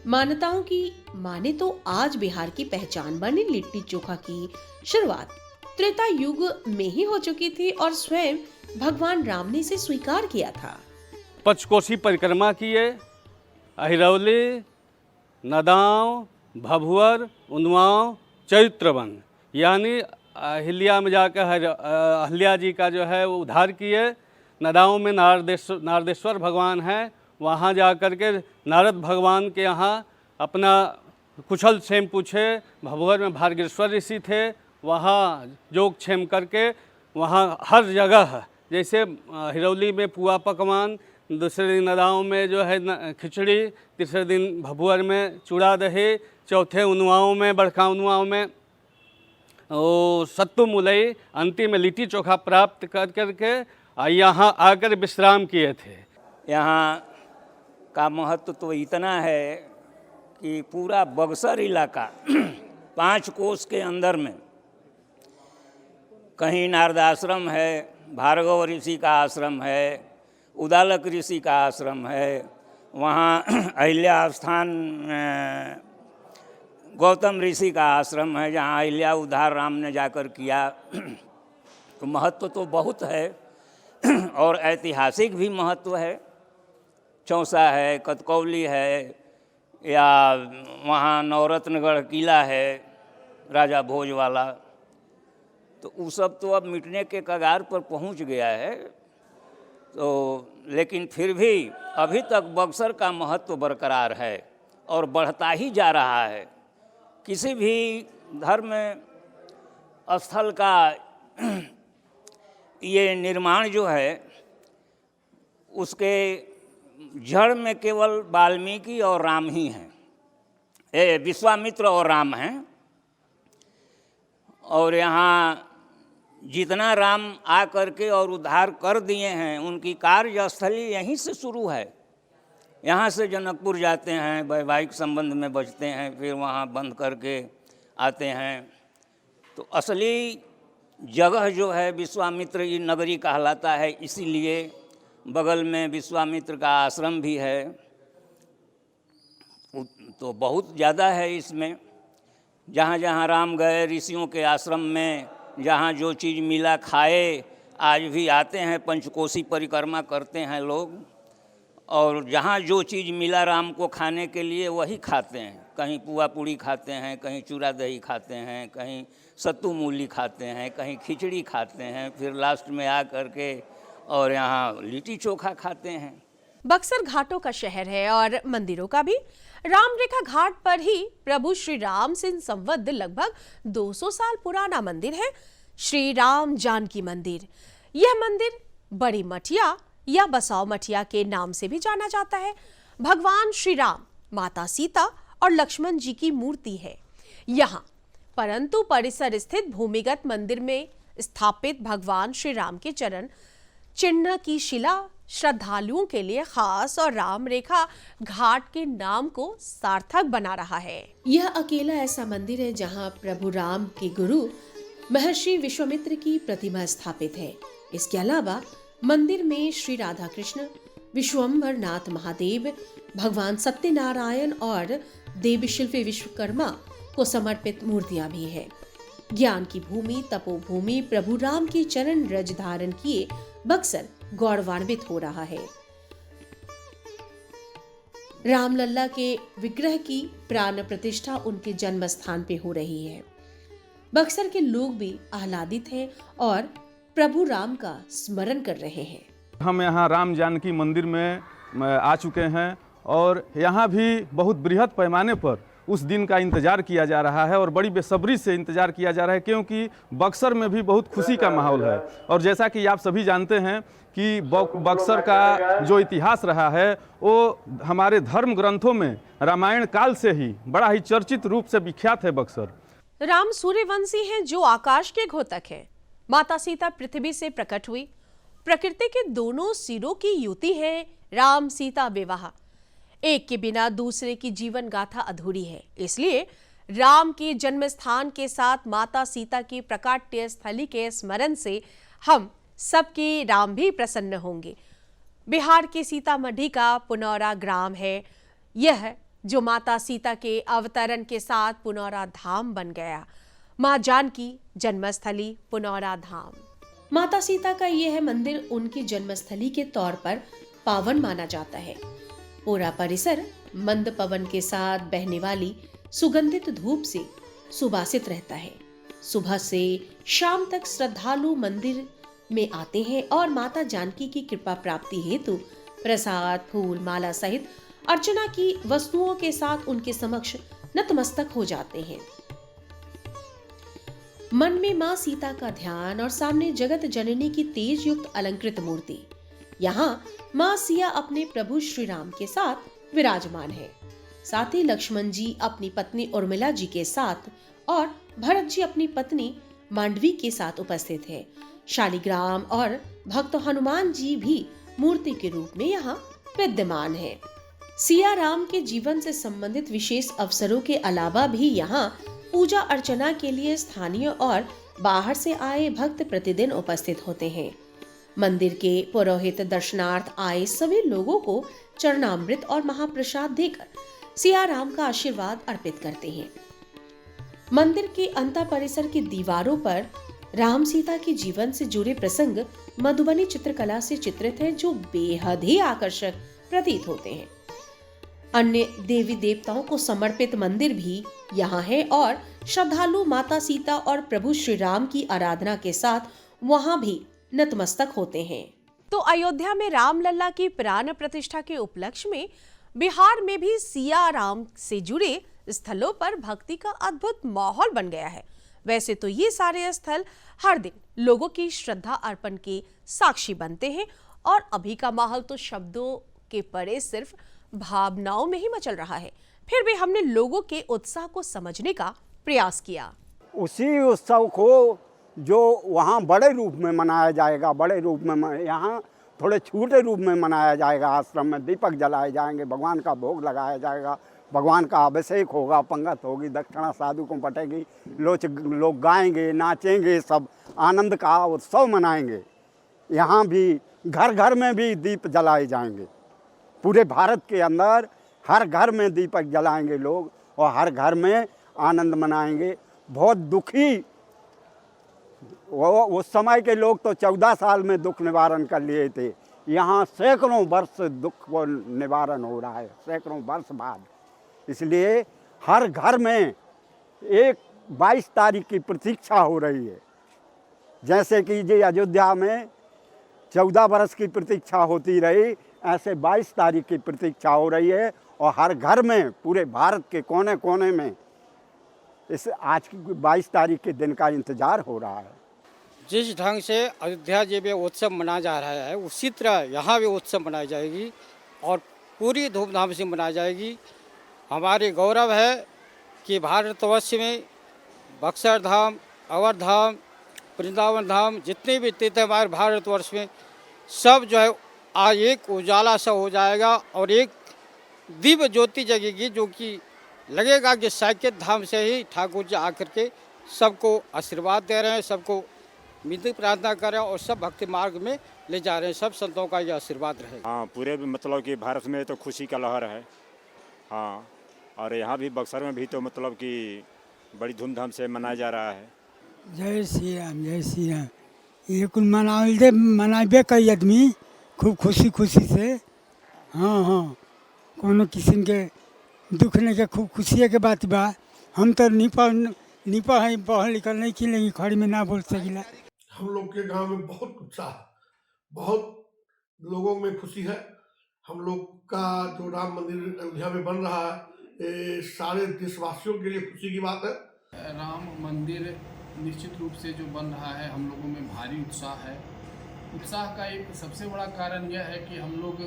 मान्यताओं की माने तो आज बिहार की पहचान बनी लिट्टी चोखा की शुरुआत त्रेता युग में ही हो चुकी थी और स्वयं भगवान राम ने इसे स्वीकार किया था। पंचकोसी परिक्रमा किए, अहिरौली, नदाव, भभुअर, उन्नाव, चरित्रवन, यानी अहिल्या में जाकर अहिल्या जी का जो है वो उद्धार किए। नदाव में नारदेश्वर भगवान हैं, वहाँ जा कर के नारद भगवान के यहाँ अपना कुशल क्षेम पूछे। भभुअर में भार्गेश्वर ऋषि थे, वहाँ जोग क्षेम करके वहाँ हर जगह, जैसे हिरौली में पुआ पकवान, दूसरे दिन नदाव में जो है खिचड़ी, तीसरे दिन भभुअर में चूड़ा दही, चौथे उन्नाव में बड़का उन्नाव में वो सत्तू मुलई, अंतिम में लिट्टी चोखा प्राप्त कर करके यहाँ आकर विश्राम किए थे। यहाँ का महत्व तो इतना है कि पूरा बक्सर इलाका 5 कोस के अंदर में कहीं नारद आश्रम है, भार्गव ऋषि का आश्रम है, उदालक ऋषि का आश्रम है, वहाँ अहिल्या स्थान गौतम ऋषि का आश्रम है, जहाँ अहिल्या उद्धार राम ने जाकर किया। तो महत्व तो बहुत है और ऐतिहासिक भी महत्व है। चौसा है, कतकौली है, या वहाँ नवरत्नगढ़ किला है राजा भोज वाला, तो वो सब तो अब मिटने के कगार पर पहुँच गया है। तो लेकिन फिर भी अभी तक बक्सर का महत्व बरकरार है और बढ़ता ही जा रहा है। किसी भी धर्म स्थल का ये निर्माण जो है उसके जड़ में केवल वाल्मीकि और राम ही हैं, विश्वामित्र और राम हैं। और यहाँ जितना राम आ करके और उद्धार कर दिए हैं, उनकी कार्यस्थली यहीं से शुरू है। यहाँ से जनकपुर जाते हैं, वैवाहिक संबंध में बचते हैं, फिर वहाँ बंद करके आते हैं। तो असली जगह जो है विश्वामित्र ये नगरी कहलाता है, इसीलिए बगल में विश्वामित्र का आश्रम भी है। तो बहुत ज़्यादा है इसमें। जहाँ जहाँ राम गए ऋषियों के आश्रम में, जहाँ जो चीज़ मिला खाए, आज भी आते हैं, पंचकोसी परिक्रमा करते हैं लोग। और जहाँ जो चीज़ मिला राम को खाने के लिए वही खाते हैं। कहीं पुआ पूड़ी खाते हैं, कहीं चूड़ा दही खाते हैं, कहीं सत्तू मूली खाते हैं, कहीं खिचड़ी खाते हैं, फिर लास्ट में आ करके और यहाँ लिट्टी चोखा खाते हैं। बक्सर घाटों का शहर है और मंदिरों का भी। रामरेखा घाट पर ही प्रभु श्री राम से संबद्ध लगभग 200 साल पुराना मंदिर है श्री राम जानकी मंदिर। यह मंदिर बड़ी मठिया या बसाव मठिया के नाम से भी जाना जाता है। भगवान श्री राम, माता सीता और लक्ष्मण जी की मूर्ति है यहाँ, परंतु परिसर स्थित भूमिगत मंदिर में स्थापित भगवान श्री राम के चरण चिन्ह की शिला श्रद्धालुओं के लिए खास और राम रेखा घाट के नाम को सार्थक बना रहा है। यह अकेला ऐसा मंदिर है जहां प्रभु राम के गुरु महर्षि विश्वामित्र की प्रतिमा स्थापित है। इसके अलावा मंदिर में श्री राधा कृष्ण, विश्वम्भर नाथ महादेव, भगवान सत्यनारायण और देवी शिल्पी विश्वकर्मा को समर्पित मूर्तियां भी है। ज्ञान की भूमि, तपोभूमि, प्रभु राम के चरण रज धारण किए बक्सर गौरवान्वित हो रहा है। रामलल्ला के विग्रह की प्राण प्रतिष्ठा उनके जन्म स्थान पे हो रही है। बक्सर के लोग भी आह्लादित हैं और प्रभु राम का स्मरण कर रहे हैं। हम यहाँ राम जानकी मंदिर में आ चुके हैं और यहाँ भी बहुत बृहद पैमाने पर उस दिन का इंतज़ार किया जा रहा है और बड़ी बेसब्री से इंतज़ार किया जा रहा है, क्योंकि बक्सर में भी बहुत खुशी का माहौल है। और जैसा कि आप सभी जानते हैं कि बक्सर का जो इतिहास रहा है वो हमारे धर्म ग्रंथों में रामायण काल से ही बड़ा ही चर्चित रूप से विख्यात है। बक्सर राम सूर्यवंशी हैं जो आकाश के घोतक हैं। माता सीता पृथ्वी से प्रकट हुई। प्रकृति के दोनों सिरों की युति है राम सीता विवाह। एक के बिना दूसरे की जीवन गाथा अधूरी है। इसलिए राम के जन्म स्थान के साथ माता सीता की प्रकाट्य स्थली के स्मरण से हम सबके राम भी प्रसन्न होंगे। बिहार के सीतामढ़ी का पुनौरा ग्राम है यह, जो माता सीता के अवतरण के साथ पुनौरा धाम बन गया। मां जानकी जन्मस्थली पुनौरा धाम। माता सीता का यह मंदिर उनकी जन्मस्थली के तौर पर पावन माना जाता है। पूरा परिसर मंद पवन के साथ बहने वाली सुगंधित धूप से सुबासित रहता है। सुबह से शाम तक श्रद्धालु मंदिर में आते हैं और माता जानकी की कृपा प्राप्ति हेतु प्रसाद, फूल, माला सहित अर्चना की वस्तुओं के साथ उनके समक्ष नतमस्तक हो जाते हैं। मन में मां सीता का ध्यान और सामने जगत जननी की तेज युक्त अलंकृत मूर्ति। यहाँ मां सिया अपने प्रभु श्री राम के साथ विराजमान है। साथ ही लक्ष्मण जी अपनी पत्नी उर्मिला जी के साथ और भरत जी अपनी पत्नी मांडवी के साथ उपस्थित है। शालिग्राम और भक्त हनुमान जी भी मूर्ति के रूप में यहाँ विद्यमान है। सिया राम के जीवन से संबंधित विशेष अवसरों के अलावा भी यहाँ पूजा अर्चना के लिए स्थानीय और बाहर से आए भक्त प्रतिदिन उपस्थित होते हैं। मंदिर के पुरोहित दर्शनार्थ आए सभी लोगों को चरणामृत और महाप्रसाद देकर सिया राम का आशीर्वाद अर्पित करते हैं। मंदिर के अंतर परिसर की दीवारों पर राम सीता के जीवन से जुड़े प्रसंग मधुबनी चित्रकला से चित्रित है, जो बेहद ही आकर्षक प्रतीत होते हैं। अन्य देवी देवताओं को समर्पित मंदिर भी यहाँ है और श्रद्धालु माता सीता और प्रभु श्री राम की आराधना के साथ वहाँ भी नतमस्तक होते हैं। तो अयोध्या में रामलला की प्राण प्रतिष्ठा के उपलक्ष्य में बिहार में भी सिया राम से जुड़े स्थलों पर भक्ति का अद्भुत माहौल बन गया है। वैसे तो ये सारे स्थल हर दिन लोगों की श्रद्धा अर्पण के साक्षी बनते हैं और अभी का माहौल तो शब्दों के परे सिर्फ भावनाओं में ही मचल रहा है। फिर भी हमने लोगों के उत्साह को समझने का प्रयास किया। उसी उत्सव को जो वहाँ बड़े रूप में मनाया जाएगा, बड़े रूप में यहाँ थोड़े छोटे रूप में मनाया जाएगा। आश्रम में दीपक जलाए जाएंगे, भगवान का भोग लगाया जाएगा, भगवान का अभिषेक होगा, पंगत होगी, दक्षिणा साधु को बटेगी, लोग गाएंगे, नाचेंगे, सब आनंद का उत्सव मनाएंगे। यहाँ भी घर घर में भी दीप जलाए जाएंगे। पूरे भारत के अंदर हर घर में दीपक जलाएंगे लोग और हर घर में आनंद मनाएंगे। बहुत दुखी वो उस समय के लोग तो 14 साल में दुख निवारण कर लिए थे, यहाँ सैकड़ों वर्ष दुख को निवारण हो रहा है, सैकड़ों वर्ष बाद। इसलिए हर घर में एक 22 तारीख की प्रतीक्षा हो रही है। जैसे कि ये अयोध्या में 14 वर्ष की प्रतीक्षा होती रही, ऐसे 22 तारीख की प्रतीक्षा हो रही है। और हर घर में, पूरे भारत के कोने कोने में इस आज की 22 तारीख के दिन का इंतज़ार हो रहा है। जिस ढंग से अयोध्या जी में उत्सव मनाया जा रहा है, उसी तरह यहाँ भी उत्सव मनाई जाएगी और पूरी धूमधाम से मनाई जाएगी। हमारे गौरव है कि भारतवर्ष में बक्सर धाम, अवध धाम, वृंदावन धाम, जितने भी तीर्थ हमारे भारतवर्ष में सब जो है आज एक उजाला सा हो जाएगा और एक दिव्य ज्योति जगेगी, जो कि लगेगा कि साकेत धाम से ही ठाकुर जी आकर के सबको आशीर्वाद दे रहे हैं, सबको विनती प्रार्थना कर रहे हैं और सब भक्ति मार्ग में ले जा रहे हैं। सब संतों का ये आशीर्वाद रहेगा। हाँ, पूरे मतलब कि भारत में तो खुशी का लहर है। हाँ, और यहाँ भी बक्सर में भी तो मतलब कि बड़ी धूमधाम से मनाया जा रहा है। जय श्री राम, जय श्री राम। ये कुल मनाबे कई आदमी खूब खुशी खुशी से। हाँ हाँ, कोनो किस्म के दुख नहीं के, खूब खुशिये के बात बा। हम तो निपा है, पढ़ लिखल नहीं की, लेकिन खड़ी में ना बोल सकिला। हम लोग के गांव में बहुत उत्साह, बहुत लोगों में खुशी है। हम लोग का जो राम मंदिर अयोध्या में बन रहा है, ये सारे देशवासियों के लिए खुशी की बात है। राम मंदिर निश्चित रूप से जो बन रहा है, हम लोगों में भारी उत्साह है। उत्साह का एक सबसे बड़ा कारण यह है कि हम लोग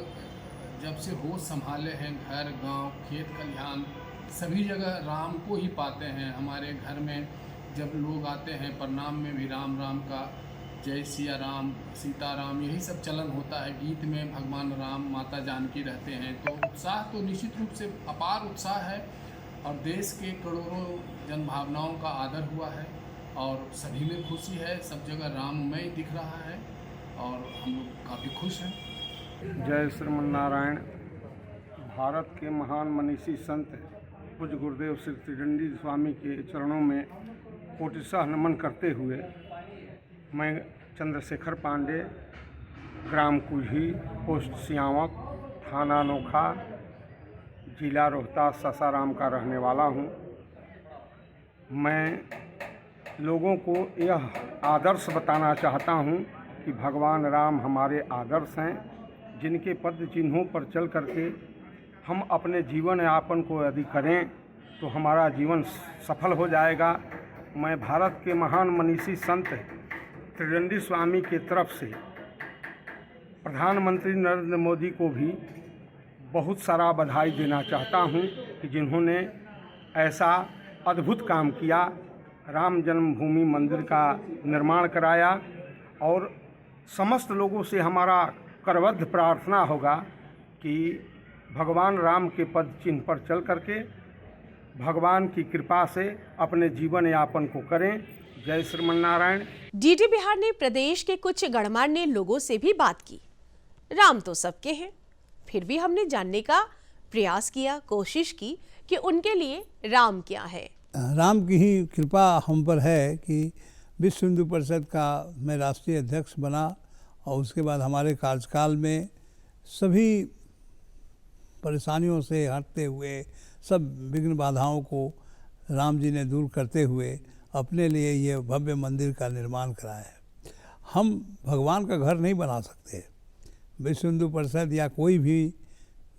जब से होश संभाले हैं, घर गांव खेत खलिहान सभी जगह राम को ही पाते हैं। हमारे घर में जब लोग आते हैं, प्रणाम में भी राम राम का, जय सिया राम, सीताराम, यही सब चलन होता है। गीत में भगवान राम, माता जानकी रहते हैं। तो उत्साह तो निश्चित रूप से अपार उत्साह है और देश के करोड़ों जन भावनाओं का आदर हुआ है और सभी में खुशी है। सब जगह राममय दिख रहा है और हम लोग काफ़ी खुश हैं। जय श्रीमन्नारायण। भारत के महान मनीषी संत पूज्य गुरुदेव श्री त्रिदंडी स्वामी के चरणों में कोटिशः नमन करते हुए मैं चंद्रशेखर पांडे, ग्राम कुल्ही, पोस्ट सियावक, थाना अनोखा, जिला रोहतास, सासाराम का रहने वाला हूँ। मैं लोगों को यह आदर्श बताना चाहता हूँ कि भगवान राम हमारे आदर्श हैं, जिनके पद चिन्हों पर चल करके हम अपने जीवन यापन को यदि करें तो हमारा जीवन सफल हो जाएगा। मैं भारत के महान मनीषी संत त्रिदंडी स्वामी की तरफ से प्रधानमंत्री नरेंद्र मोदी को भी बहुत सारा बधाई देना चाहता हूं कि जिन्होंने ऐसा अद्भुत काम किया, राम जन्मभूमि मंदिर का निर्माण कराया। और समस्त लोगों से हमारा करबद्ध प्रार्थना होगा कि भगवान राम के पद चिन्ह पर चल करके भगवान की कृपा से अपने जीवन यापन को करें। जय श्रीमन्नारायण। डीडी बिहार ने प्रदेश के कुछ गणमान्य लोगों से भी बात की। राम तो सबके हैं, फिर भी हमने जानने का प्रयास किया, कोशिश की कि उनके लिए राम क्या है। राम की ही कृपा हम पर है कि विश्व हिंदू परिषद का मैं राष्ट्रीय अध्यक्ष बना और उसके बाद हमारे कार्यकाल में सभी परेशानियों से हटते हुए, सब विघ्न बाधाओं को राम जी ने दूर करते हुए अपने लिए ये भव्य मंदिर का निर्माण कराया है। हम भगवान का घर नहीं बना सकते। विश्व हिंदू परिषद या कोई भी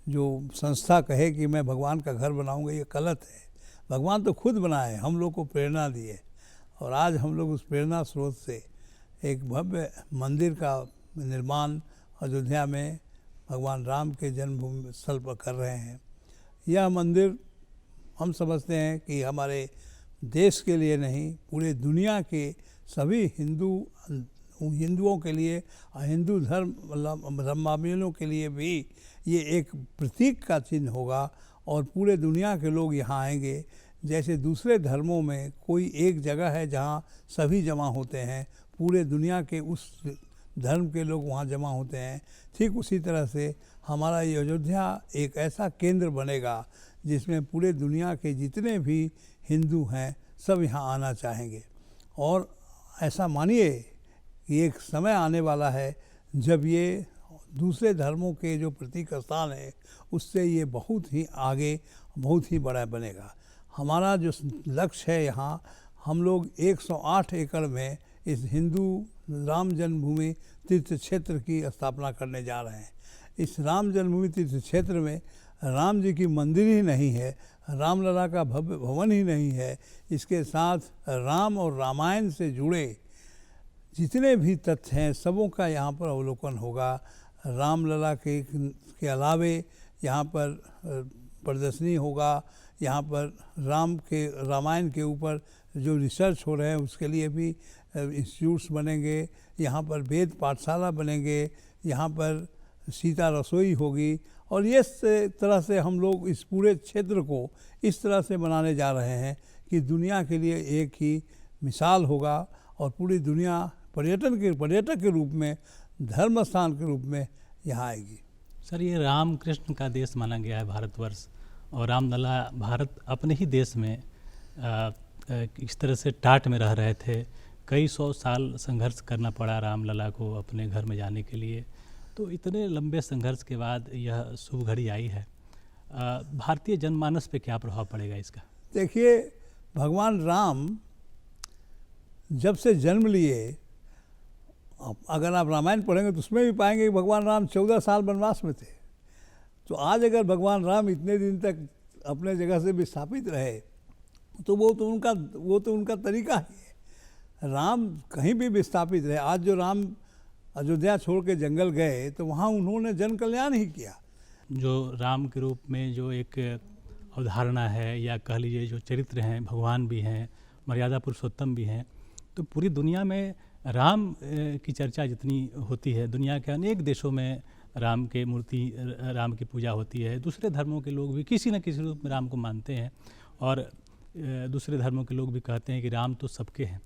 जो संस्था कहे कि मैं भगवान का घर बनाऊंगा, ये गलत है। भगवान तो खुद बनाए, हम लोग को प्रेरणा दिए और आज हम लोग उस प्रेरणा स्रोत से एक भव्य मंदिर का निर्माण अयोध्या में भगवान राम के जन्मभूमि स्थल पर कर रहे हैं। यह मंदिर हम समझते हैं कि हमारे देश के लिए नहीं, पूरे दुनिया के सभी हिंदुओं के लिए, हिंदू धर्मावलंबियों के लिए भी ये एक प्रतीक का चिन्ह होगा और पूरे दुनिया के लोग यहाँ आएंगे। जैसे दूसरे धर्मों में कोई एक जगह है जहाँ सभी जमा होते हैं, पूरे दुनिया के उस धर्म के लोग वहाँ जमा होते हैं, ठीक उसी तरह से हमारा ये अयोध्या एक ऐसा केंद्र बनेगा जिसमें पूरे दुनिया के जितने भी हिंदू हैं सब यहाँ आना चाहेंगे। और ऐसा मानिए कि एक समय आने वाला है जब ये दूसरे धर्मों के जो प्रतीक स्थान है उससे ये बहुत ही आगे, बहुत ही बड़ा बनेगा। हमारा जो लक्ष्य है यहाँ, हम लोग 108 एकड़ में इस हिंदू राम जन्मभूमि तीर्थ क्षेत्र की स्थापना करने जा रहे हैं। इस राम जन्मभूमि तीर्थ क्षेत्र में राम जी की मंदिर ही नहीं है, रामलला का भव्य भवन ही नहीं है, इसके साथ राम और रामायण से जुड़े जितने भी तथ्य हैं सबों का यहाँ पर अवलोकन होगा। रामलला के अलावे यहाँ पर प्रदर्शनी होगा, यहाँ पर रामायण के ऊपर जो रिसर्च हो रहे हैं उसके लिए भी इंस्टीट्यूट्स बनेंगे, यहाँ पर वेद पाठशाला बनेंगे, यहाँ पर सीता रसोई होगी। और इस तरह से हम लोग इस पूरे क्षेत्र को इस तरह से बनाने जा रहे हैं कि दुनिया के लिए एक ही मिसाल होगा और पूरी दुनिया पर्यटक के रूप में, धर्म स्थान के रूप में यहाँ आएगी। सर, ये राम कृष्ण का देश माना गया है भारतवर्ष, और रामलला भारत अपने ही देश में इस तरह से टाट में रह रहे थे। कई 100 साल संघर्ष करना पड़ा रामलला को अपने घर में जाने के लिए। तो इतने लंबे संघर्ष के बाद यह शुभ घड़ी आई है। भारतीय जनमानस पे क्या प्रभाव पड़ेगा इसका? देखिए, भगवान राम जब से जन्म लिए, अगर आप रामायण पढ़ेंगे तो उसमें भी पाएंगे कि भगवान राम 14 साल वनवास में थे। तो आज अगर भगवान राम इतने दिन तक अपने जगह से विस्थापित रहे तो वो तो उनका तरीका ही है। राम कहीं भी विस्थापित रहे। आज जो राम अयोध्या छोड़ के जंगल गए तो वहाँ उन्होंने जन कल्याण ही किया। जो राम के रूप में जो एक अवधारणा है, या कह लीजिए जो चरित्र हैं, भगवान भी हैं, मर्यादा पुरुषोत्तम भी हैं, तो पूरी दुनिया में राम की चर्चा जितनी होती है, दुनिया के अनेक देशों में राम की पूजा होती है। दूसरे धर्मों के लोग भी किसी न किसी रूप में राम को मानते हैं, और दूसरे धर्मों के लोग भी कहते हैं कि राम तो सबके हैं।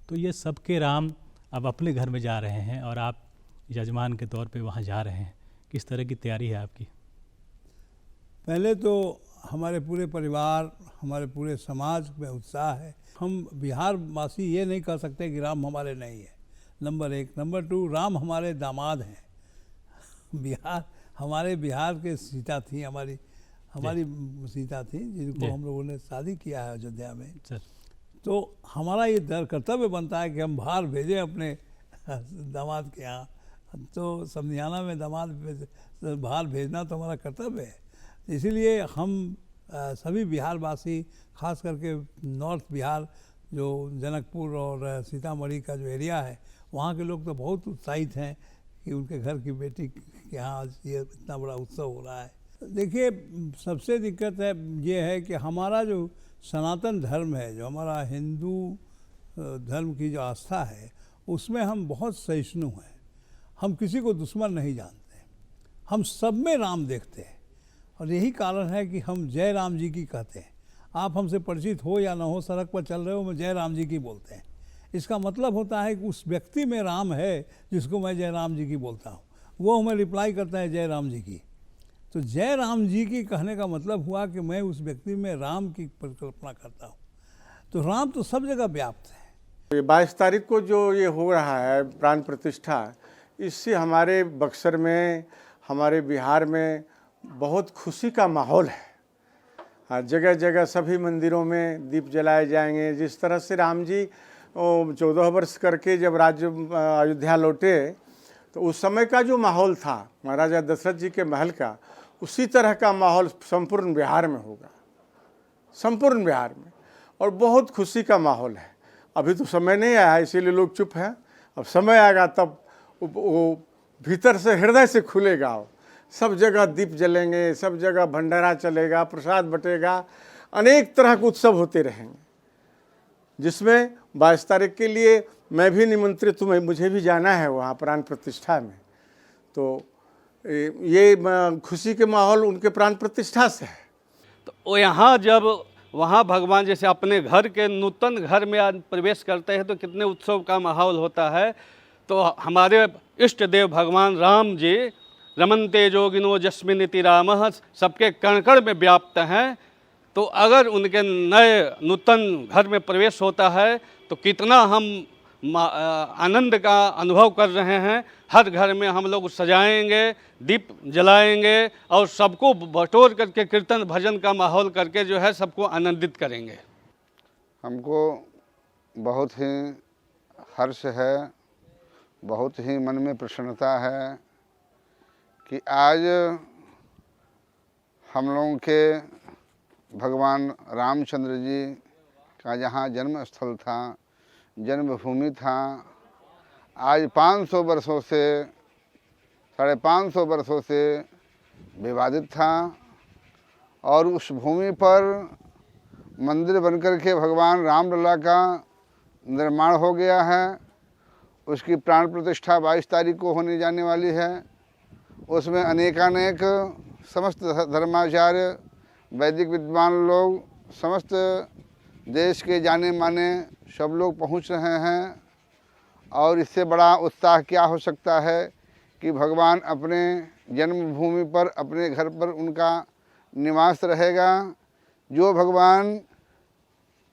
तो ये सबके राम अब अपने घर में जा रहे हैं और आप यजमान के तौर पे वहाँ जा रहे हैं। किस तरह की तैयारी है आपकी? पहले तो हमारे पूरे परिवार, हमारे पूरे समाज में उत्साह है। हम बिहार वासी ये नहीं कह सकते कि राम हमारे नहीं है, नंबर 1। नंबर 2, राम हमारे दामाद हैं। बिहार के सीता थी, हमारी सीता थी, जिनको हम लोगों ने शादी किया है अयोध्या में। तो हमारा ये कर्तव्य बनता है कि हम बाहर भेजें अपने दामाद के यहाँ। तो समधियाना में दामाद बाहर भेजना तो हमारा कर्तव्य है। इसीलिए हम सभी बिहारवासी, खास करके नॉर्थ बिहार, जो जनकपुर और सीतामढ़ी का जो एरिया है, वहाँ के लोग तो बहुत उत्साहित हैं कि उनके घर की बेटी के यहाँ आज ये इतना बड़ा उत्सव हो रहा है। देखिए, सबसे दिक्कत ये है कि हमारा जो सनातन धर्म है, जो हमारा हिंदू धर्म की जो आस्था है, उसमें हम बहुत सहिष्णु हैं। हम किसी को दुश्मन नहीं जानते, हम सब में राम देखते हैं। और यही कारण है कि हम जय राम जी की कहते हैं। आप हमसे परिचित हो या ना हो, सड़क पर चल रहे हो, मैं जय राम जी की बोलते हैं। इसका मतलब होता है कि उस व्यक्ति में राम है जिसको मैं जय राम जी की बोलता हूँ, वो हमें रिप्लाई करता है जय राम जी की। तो जय राम जी की कहने का मतलब हुआ कि मैं उस व्यक्ति में राम की परिकल्पना करता हूँ। तो राम तो सब जगह व्याप्त है। 22 तारीख को जो ये हो रहा है प्राण प्रतिष्ठा, इससे हमारे बक्सर में, हमारे बिहार में बहुत खुशी का माहौल है। जगह जगह सभी मंदिरों में दीप जलाए जाएंगे। जिस तरह से राम जी 14 वर्ष करके जब राज्य अयोध्या लौटे, तो उस समय का जो माहौल था महाराजा दशरथ जी के महल का, उसी तरह का माहौल संपूर्ण बिहार में होगा, संपूर्ण बिहार में। और बहुत खुशी का माहौल है। अभी तो समय नहीं आया, इसीलिए लोग चुप हैं। अब समय आएगा तब वो भीतर से, हृदय से खुलेगा। सब जगह दीप जलेंगे, सब जगह भंडारा चलेगा, प्रसाद बटेगा, अनेक तरह के उत्सव होते रहेंगे, जिसमें 22 तारीख के लिए मैं भी निमंत्रित हूँ। मुझे भी जाना है वहाँ प्राण प्रतिष्ठा में। तो ये खुशी के माहौल उनके प्राण प्रतिष्ठा से है। तो यहाँ जब वहाँ भगवान जैसे अपने घर के नूतन घर में प्रवेश करते हैं तो कितने उत्सव का माहौल होता है। तो हमारे इष्ट देव भगवान राम जी रमन्ते जोगिनो जस्मिनिति रामः सबके कण कण में व्याप्त हैं। तो अगर उनके नए नूतन घर में प्रवेश होता है तो कितना हम आनंद का अनुभव कर रहे हैं। हर घर में हम लोग सजाएंगे, दीप जलाएंगे और सबको बटोर करके कीर्तन भजन का माहौल करके जो है सबको आनंदित करेंगे। हमको बहुत ही हर्ष है, बहुत ही मन में प्रसन्नता है कि आज हम लोगों के भगवान रामचंद्र जी का जहाँ जन्म स्थल था, जन्मभूमि था, आज 500 वर्षों से 550 वर्षों से विवादित था और उस भूमि पर मंदिर बनकर के भगवान रामलला का निर्माण हो गया है। उसकी प्राण प्रतिष्ठा 22 तारीख को होने जाने वाली है। उसमें अनेकानेक समस्त धर्माचार्य, वैदिक विद्वान लोग, समस्त देश के जाने माने सब लोग पहुंच रहे हैं और इससे बड़ा उत्साह क्या हो सकता है कि भगवान अपने जन्मभूमि पर, अपने घर पर उनका निवास रहेगा। जो भगवान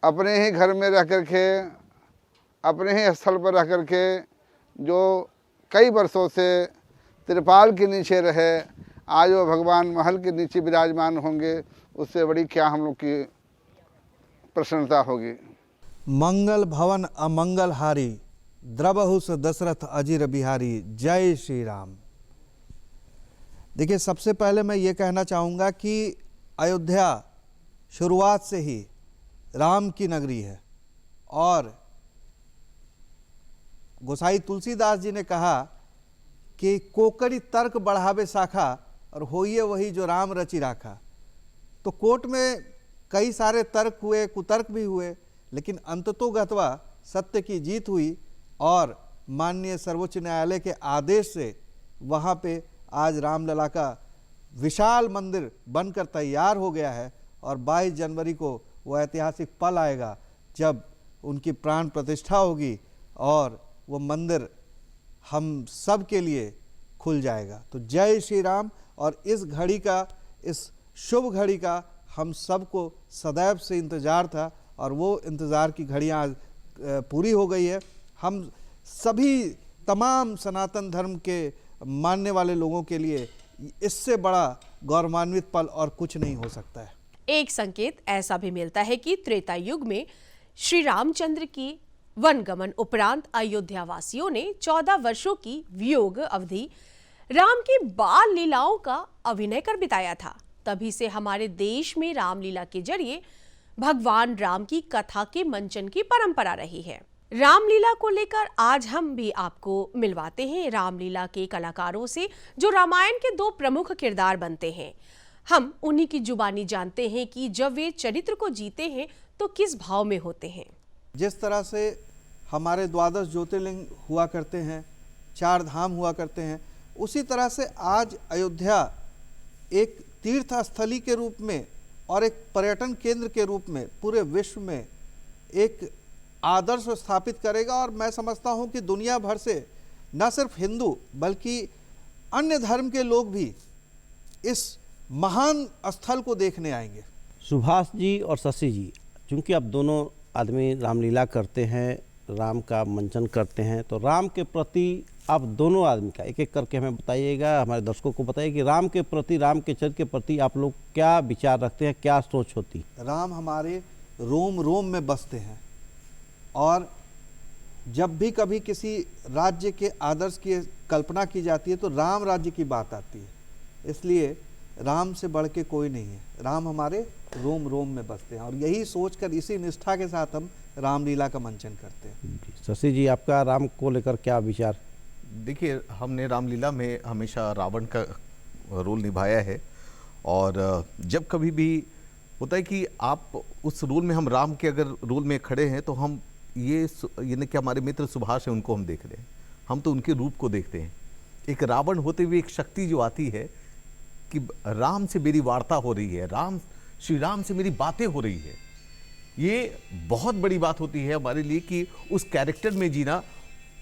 अपने ही घर में रह कर के, अपने ही स्थल पर रह कर के जो कई वर्षों से त्रिपाल के नीचे रहे, आज वो भगवान महल के नीचे विराजमान होंगे, उससे बड़ी क्या हम लोग की प्रसन्नता होगी। मंगल भवन अमंगल हारी, द्रवहुस दशरथ अजीर बिहारी, जय श्री राम। देखिए, सबसे पहले मैं ये कहना चाहूँगा कि अयोध्या शुरुआत से ही राम की नगरी है और गोसाई तुलसीदास जी ने कहा कि कोकड़ी तर्क बढ़ावे शाखा और होइए वही जो राम रचि राखा। तो कोर्ट में कई सारे तर्क हुए, कुतर्क भी हुए, लेकिन अंततोगत्वा सत्य की जीत हुई और माननीय सर्वोच्च न्यायालय के आदेश से वहाँ पे आज रामलला का विशाल मंदिर बनकर तैयार हो गया है और 22 जनवरी को वो ऐतिहासिक पल आएगा जब उनकी प्राण प्रतिष्ठा होगी और वो मंदिर हम सब के लिए खुल जाएगा। तो जय श्री राम। और इस घड़ी का, इस शुभ घड़ी का हम सबको सदैव से इंतज़ार था और वो इंतज़ार की घड़ियाँ आज पूरी हो गई है। हम सभी तमाम सनातन धर्म के मानने वाले लोगों के लिए इससे बड़ा गौरवान्वित पल और कुछ नहीं हो सकता है। एक संकेत ऐसा भी मिलता है कि त्रेता युग में श्री रामचंद्र की वनगमन उपरांत अयोध्या वासियों ने 14 वर्षों की वियोग अवधि राम की बाल लीलाओं का अभिनय कर बिताया था। तभी से हमारे देश में रामलीला के जरिए भगवान राम की कथा के मंचन की परंपरा रही है। रामलीला को लेकर आज हम भी आपको मिलवाते हैं रामलीला के कलाकारों से, जो रामायण के 2 प्रमुख किरदार बनते हैं। हम उन्हीं की जुबानी जानते हैं कि जब वे चरित्र को जीते हैं तो किस भाव में होते हैं। जिस तरह से हमारे 12 ज्योतिर्लिंग हुआ करते हैं, 4 धाम हुआ करते हैं, उसी तरह से आज अयोध्या एक तीर्थ स्थली के रूप में और एक पर्यटन केंद्र के रूप में पूरे विश्व में एक आदर्श स्थापित करेगा। और मैं समझता हूं कि दुनिया भर से न सिर्फ हिंदू बल्कि अन्य धर्म के लोग भी इस महान स्थल को देखने आएंगे। सुभाष जी और शशि जी, चूँकि अब दोनों आदमी रामलीला करते हैं, राम का मंचन करते हैं, तो राम के प्रति आप दोनों आदमी का एक एक करके हमें बताइएगा, हमारे दर्शकों को बताइए कि राम के प्रति, राम के चरित्र के प्रति आप लोग क्या विचार रखते हैं, क्या सोच होती। राम हमारे रोम रोम में बसते हैं और जब भी कभी किसी राज्य के आदर्श की कल्पना की जाती है तो राम राज्य की बात आती है। इसलिए राम से बढ़ के कोई नहीं है, राम हमारे रोम रोम में बसते हैं और यही सोचकर, इसी निष्ठा के साथ हम रामलीला का मंचन करते हैं। शशि जी, आपका राम को लेकर क्या विचार? देखिए, हमने रामलीला में हमेशा रावण का रोल निभाया है और जब कभी भी होता है कि आप उस रोल में, हम राम के अगर रोल में खड़े हैं तो हम ये नहीं कि हमारे मित्र सुभाष हैं उनको हम देख रहे हैं, हम तो उनके रूप को देखते हैं। एक रावण होते हुए एक शक्ति जो आती है कि राम से मेरी वार्ता हो रही है, श्री राम से मेरी बातें हो रही है, ये बहुत बड़ी बात होती है हमारे लिए कि उस कैरेक्टर में जीना,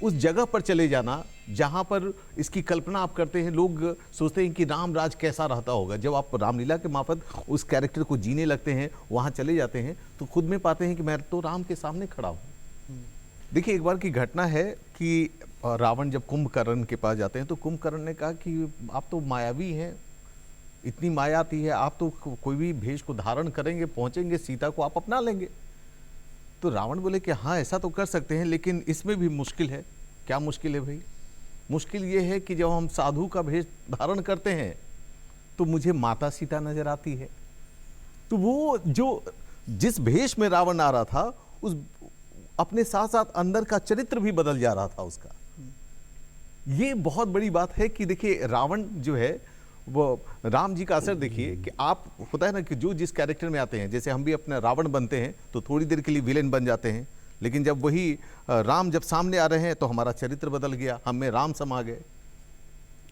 उस जगह पर चले जाना जहाँ पर इसकी कल्पना आप करते हैं। लोग सोचते हैं कि राम राज कैसा रहता होगा, जब आप रामलीला के मार्फत उस कैरेक्टर को जीने लगते हैं, वहाँ चले जाते हैं तो खुद में पाते हैं कि मैं तो राम के सामने खड़ा हूँ। देखिए, एक बार की घटना है कि रावण जब कुंभकर्ण के पास जाते हैं तो कुंभकर्ण ने कहा कि आप तो मायावी हैं, इतनी माया आती है, आप तो कोई भी भेष को धारण करेंगे, पहुंचेंगे, सीता को आप अपना लेंगे। तो रावण बोले कि हाँ ऐसा तो कर सकते हैं, लेकिन इसमें भी मुश्किल है। क्या मुश्किल है भाई? मुश्किल ये है कि जब हम साधु का भेष धारण करते हैं तो मुझे माता सीता नजर आती है। तो वो जो जिस भेष में रावण आ रहा था, उस अपने साथ साथ अंदर का चरित्र भी बदल जा रहा था उसका। ये बहुत बड़ी बात है कि देखिए, रावण जो है वो राम जी का असर देखिए कि आप होता है ना कि जो जिस कैरेक्टर में आते हैं, जैसे हम भी अपना रावण बनते हैं तो थोड़ी देर के लिए विलेन बन जाते हैं, लेकिन जब वही राम जब सामने आ रहे हैं तो हमारा चरित्र बदल गया, हम में राम समा गए।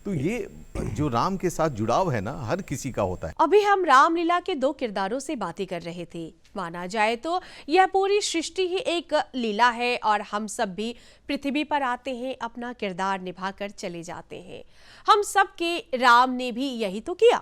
तो ये जो राम के साथ जुड़ाव है ना, हर किसी का होता है। अभी हम रामलीला के दो किरदारों से बातें कर रहे थे। माना जाए तो यह पूरी सृष्टि ही एक लीला है और हम सब भी पृथ्वी पर आते हैं, अपना किरदार निभाकर चले जाते हैं। हम सब के राम ने भी यही तो किया।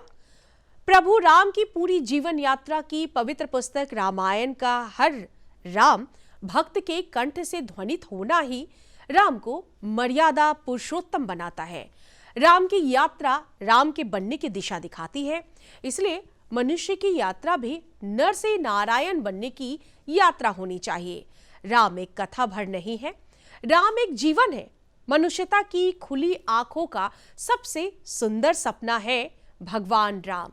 प्रभु राम की पूरी जीवन यात्रा की पवित्र पुस्तक रामायण का हर राम भक्त के कंठ से ध्वनित होना ही राम को मर्यादा पुरुषोत्तम बनाता है। राम की यात्रा राम के बनने की दिशा दिखाती है। इसलिए मनुष्य की यात्रा भी नर से नारायण बनने की यात्रा होनी चाहिए। राम एक कथा भर नहीं है, राम एक जीवन है। मनुष्यता की खुली आंखों का सबसे सुंदर सपना है भगवान राम।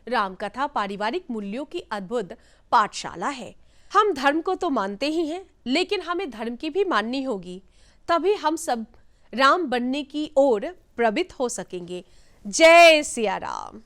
राम कथा पारिवारिक मूल्यों की अद्भुत पाठशाला है। हम धर्म को तो मानते ही हैं, लेकिन हमें धर्म की भी माननी होगी, तभी हम सब राम बनने की ओर प्रवृत्त हो सकेंगे। जय सिया राम।